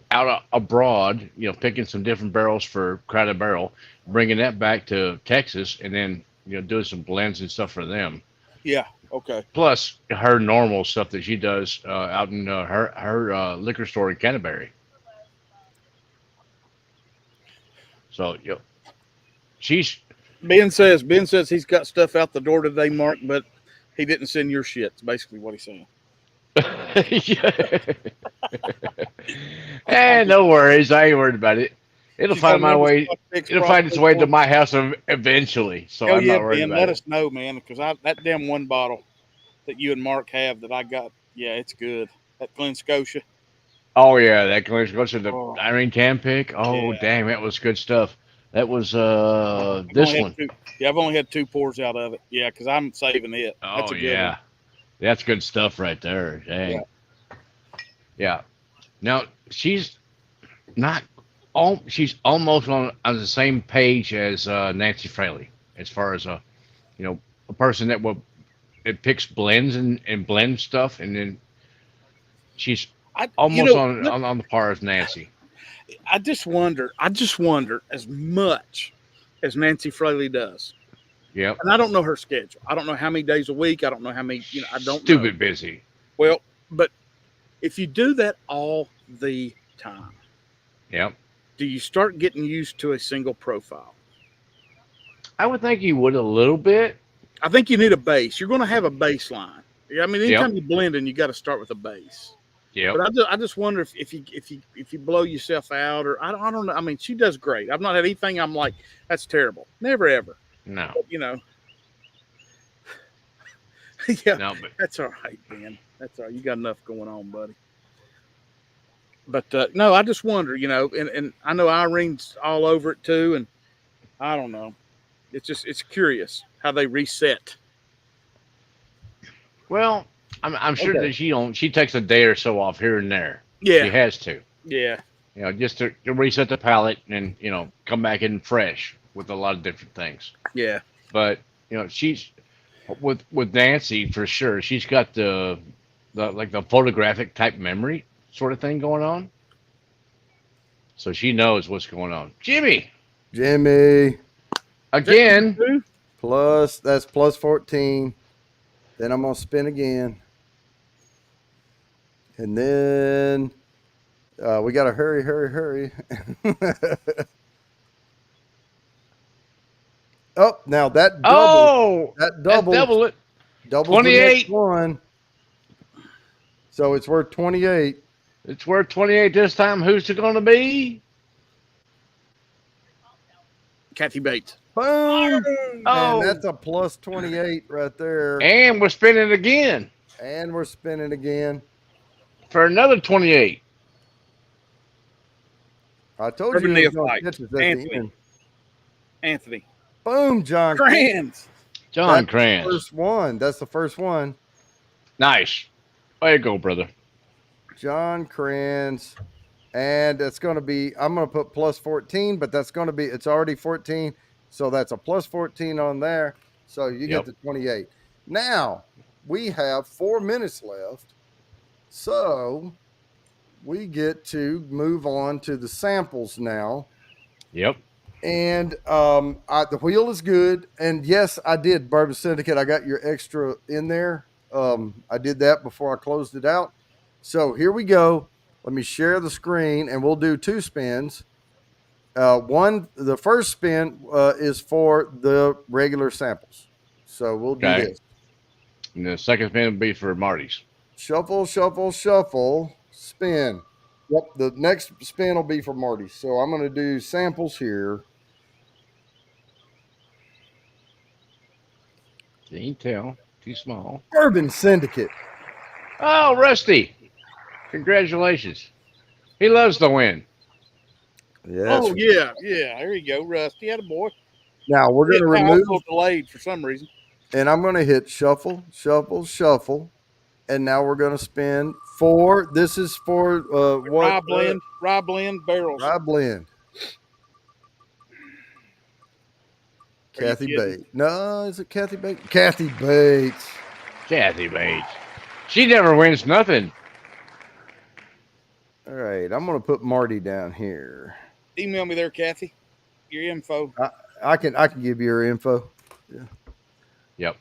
abroad, picking some different barrels for Crowded Barrel, bringing that back to Texas, and then doing some blends and stuff for them. Yeah. Okay. Plus her normal stuff that she does out in her liquor store in Canterbury. So she's Ben says he's got stuff out the door today, Mark, but he didn't send your shit. That's basically what he's saying. no worries. I ain't worried about it. It'll She's find got my another way. Scotch Picks It'll find its way to probably. my house eventually. So Hell I'm yeah, not worried Ben. about Let it. us know, man, because that damn one bottle that you and Mark have that I got, yeah, it's good. That Glen Scotia. Oh yeah, that goes to the Oh. Irene Tan pick. Oh Yeah. dang, that was good stuff. That was I've this only one. had I've only had 2 pours out of it. Yeah, because I'm saving it. That's Oh a good yeah, one. that's good stuff right there. Dang. Yeah. Now she's not. She's almost on the same page as Nancy Fraley as far as a person that picks blends and blends stuff, and then she's almost on the par as Nancy. I just wonder as much as Nancy Fraley does. Yep. And I don't know her schedule. I don't know how many days a week. I don't know how many, I don't Stupid know. busy. Well, but if you do that all the time, Yep. do you start getting used to a single profile? I would think you would a little bit. I think you need a base. You're going to have a baseline. I mean, anytime you're blending, you got to start with a base. Yep. But I just wonder if you blow yourself out, or I don't know. I mean, she does great. I've not had anything I'm like, that's terrible. Never ever. No. But, yeah, No, but that's all right, man. That's all right. You got enough going on, buddy. But no, I just wonder, and I know Irene's all over it too, and I don't know. It's curious how they reset. well, I'm sure Okay. that she takes a day or so off here and there. She Yeah, has to. yeah, Just to reset the palate and come back in fresh with a lot of different things. yeah. But she's with Nancy for sure. She's got the like the photographic type memory sort of thing going on, so she knows what's going on. Jimmy Jimmy, again. that's plus 14. Then I'm going to spin again. And then we got to hurry. Oh, now that double. Oh, That that's double it. doubles the 28. next one. So it's worth 28. It's worth 28 this time. Who's it going to be? Kathy Bates. Boom. Oh, And that's a plus 28 right there. and we're spinning again And we're spinning again. for another 28. I told Urban you it was going Neophyte. to catch us at the Anthony. end. Anthony. Boom, John. Crayons. John That's Kranz. the first one. That's the first one. Nice. Way to go, brother. John Kranz. And it's going to be, I'm going to put plus 14, but that's going to be, it's already 14. So that's a plus 14 on there. So you Yep. get the 28. Now, we have 4 minutes left. So we get to move on to the samples now. Yep. And the wheel is good. And yes, I did, Bourbon Syndicate. I got your extra in there. I did that before I closed it out. So here we go. Let me share the screen, and we'll do 2 spins. The first spin is for the regular samples. So we'll do Okay. this. And the second spin will be for Marty's. Shuffle, spin. Yep, the next spin will be for Marty. So I'm going to do samples here. Can't you tell? Too small. Bourbon Syndicate. Oh, Rusty. Congratulations. He loves the win. Yeah. Oh, yeah. There you go, Rusty. Had a boy. Now we're going to I was a remove, little delayed for some reason. and I'm going to hit shuffle. And now we're going to spin 4. This is for what? Rye blend barrels. Rye blend. Are you Kathy kidding? Bates. No, is it Kathy Bates? Kathy Bates. Kathy Bates. She never wins nothing. All right, I'm going to put Marty down here. Email me there, Kathy. Your info. I can give you her info. Yeah. Yep.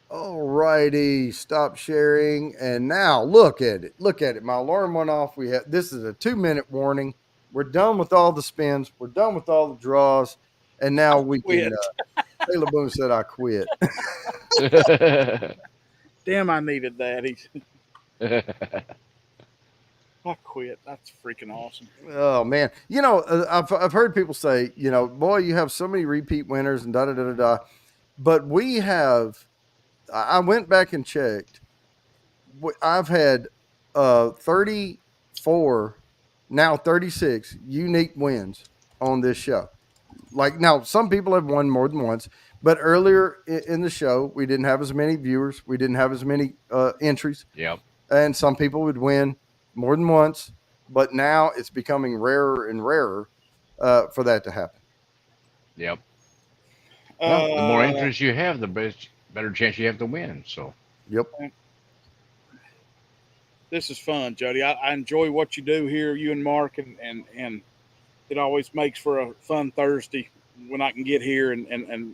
All righty, stop sharing, and now look at it. Look at it. My alarm went off. This is a 2-minute warning. We're done with all the spins. We're done with all the draws, and now we can. Taylor Boone said, "I quit." Damn, I needed that. I quit. That's freaking awesome. Oh man, I've heard people say, boy, you have so many repeat winners and da da da da da, but we have. I went back and checked. I've had 34, now 36 unique wins on this show. Like now, some people have won more than once, but earlier in the show, we didn't have as many viewers. We didn't have as many entries. Yep. And some people would win more than once, but now it's becoming rarer and rarer for that to happen. Yep. Well, the more interest you have, the better chance you have to win. So. Yep. This is fun, Jody. I enjoy what you do here, you and Mark, and it always makes for a fun Thursday when I can get here and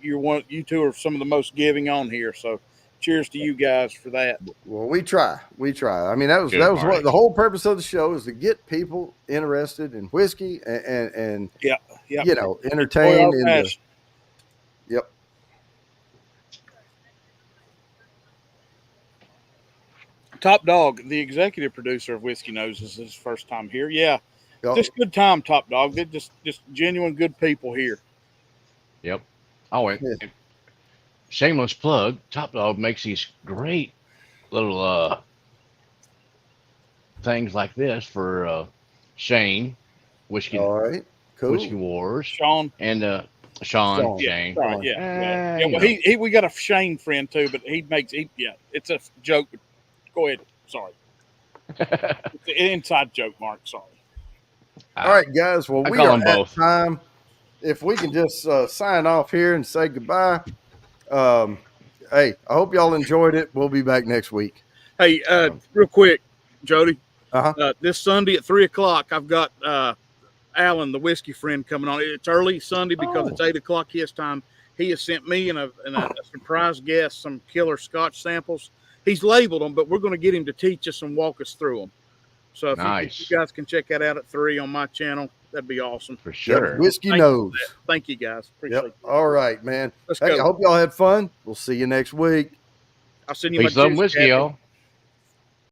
you two are some of the most giving on here. So cheers to you guys for that. Well, we try. I mean, that was Good, what the whole purpose of the show is, to get people interested in whiskey and yeah. entertained in the. Yep. Top Dog, the executive producer of Whiskey Nose, is his first time here. Yeah, Yep. just good time, Top Dog. They're just genuine good people here. Yep. Oh, and shameless plug. Top Dog makes these great little things like this for Shane, Whiskey All right. Cool. Whiskey Wars, Sean and Sean. Shane. Right, yeah. Well, you know. we got a Shane friend too, but it's a joke. Go ahead. Sorry. It's an inside joke, Mark. Sorry. All right, guys. Well, I we call are them at both. time. If we can just sign off here and say goodbye. Hey, I hope y'all enjoyed it. We'll be back next week. Hey, real quick, Jody. Uh-huh. This Sunday at 3:00, I've got Alan, the whiskey friend, coming on. It's early Sunday because it's 8:00 his time. He has sent me and a surprise guest some killer Scotch samples. He's labeled them, but we're going to get him to teach us and walk us through them. So if you guys can check that out at 3 on my channel, that'd be awesome. For sure. Yep, Whiskey Nose. Thank you, guys. Appreciate it. All right, man. Let's Hey, go. I hope y'all had fun. We'll see you next week. I'll send you Peace, my love, juice, whiskey, Kathy. y'all.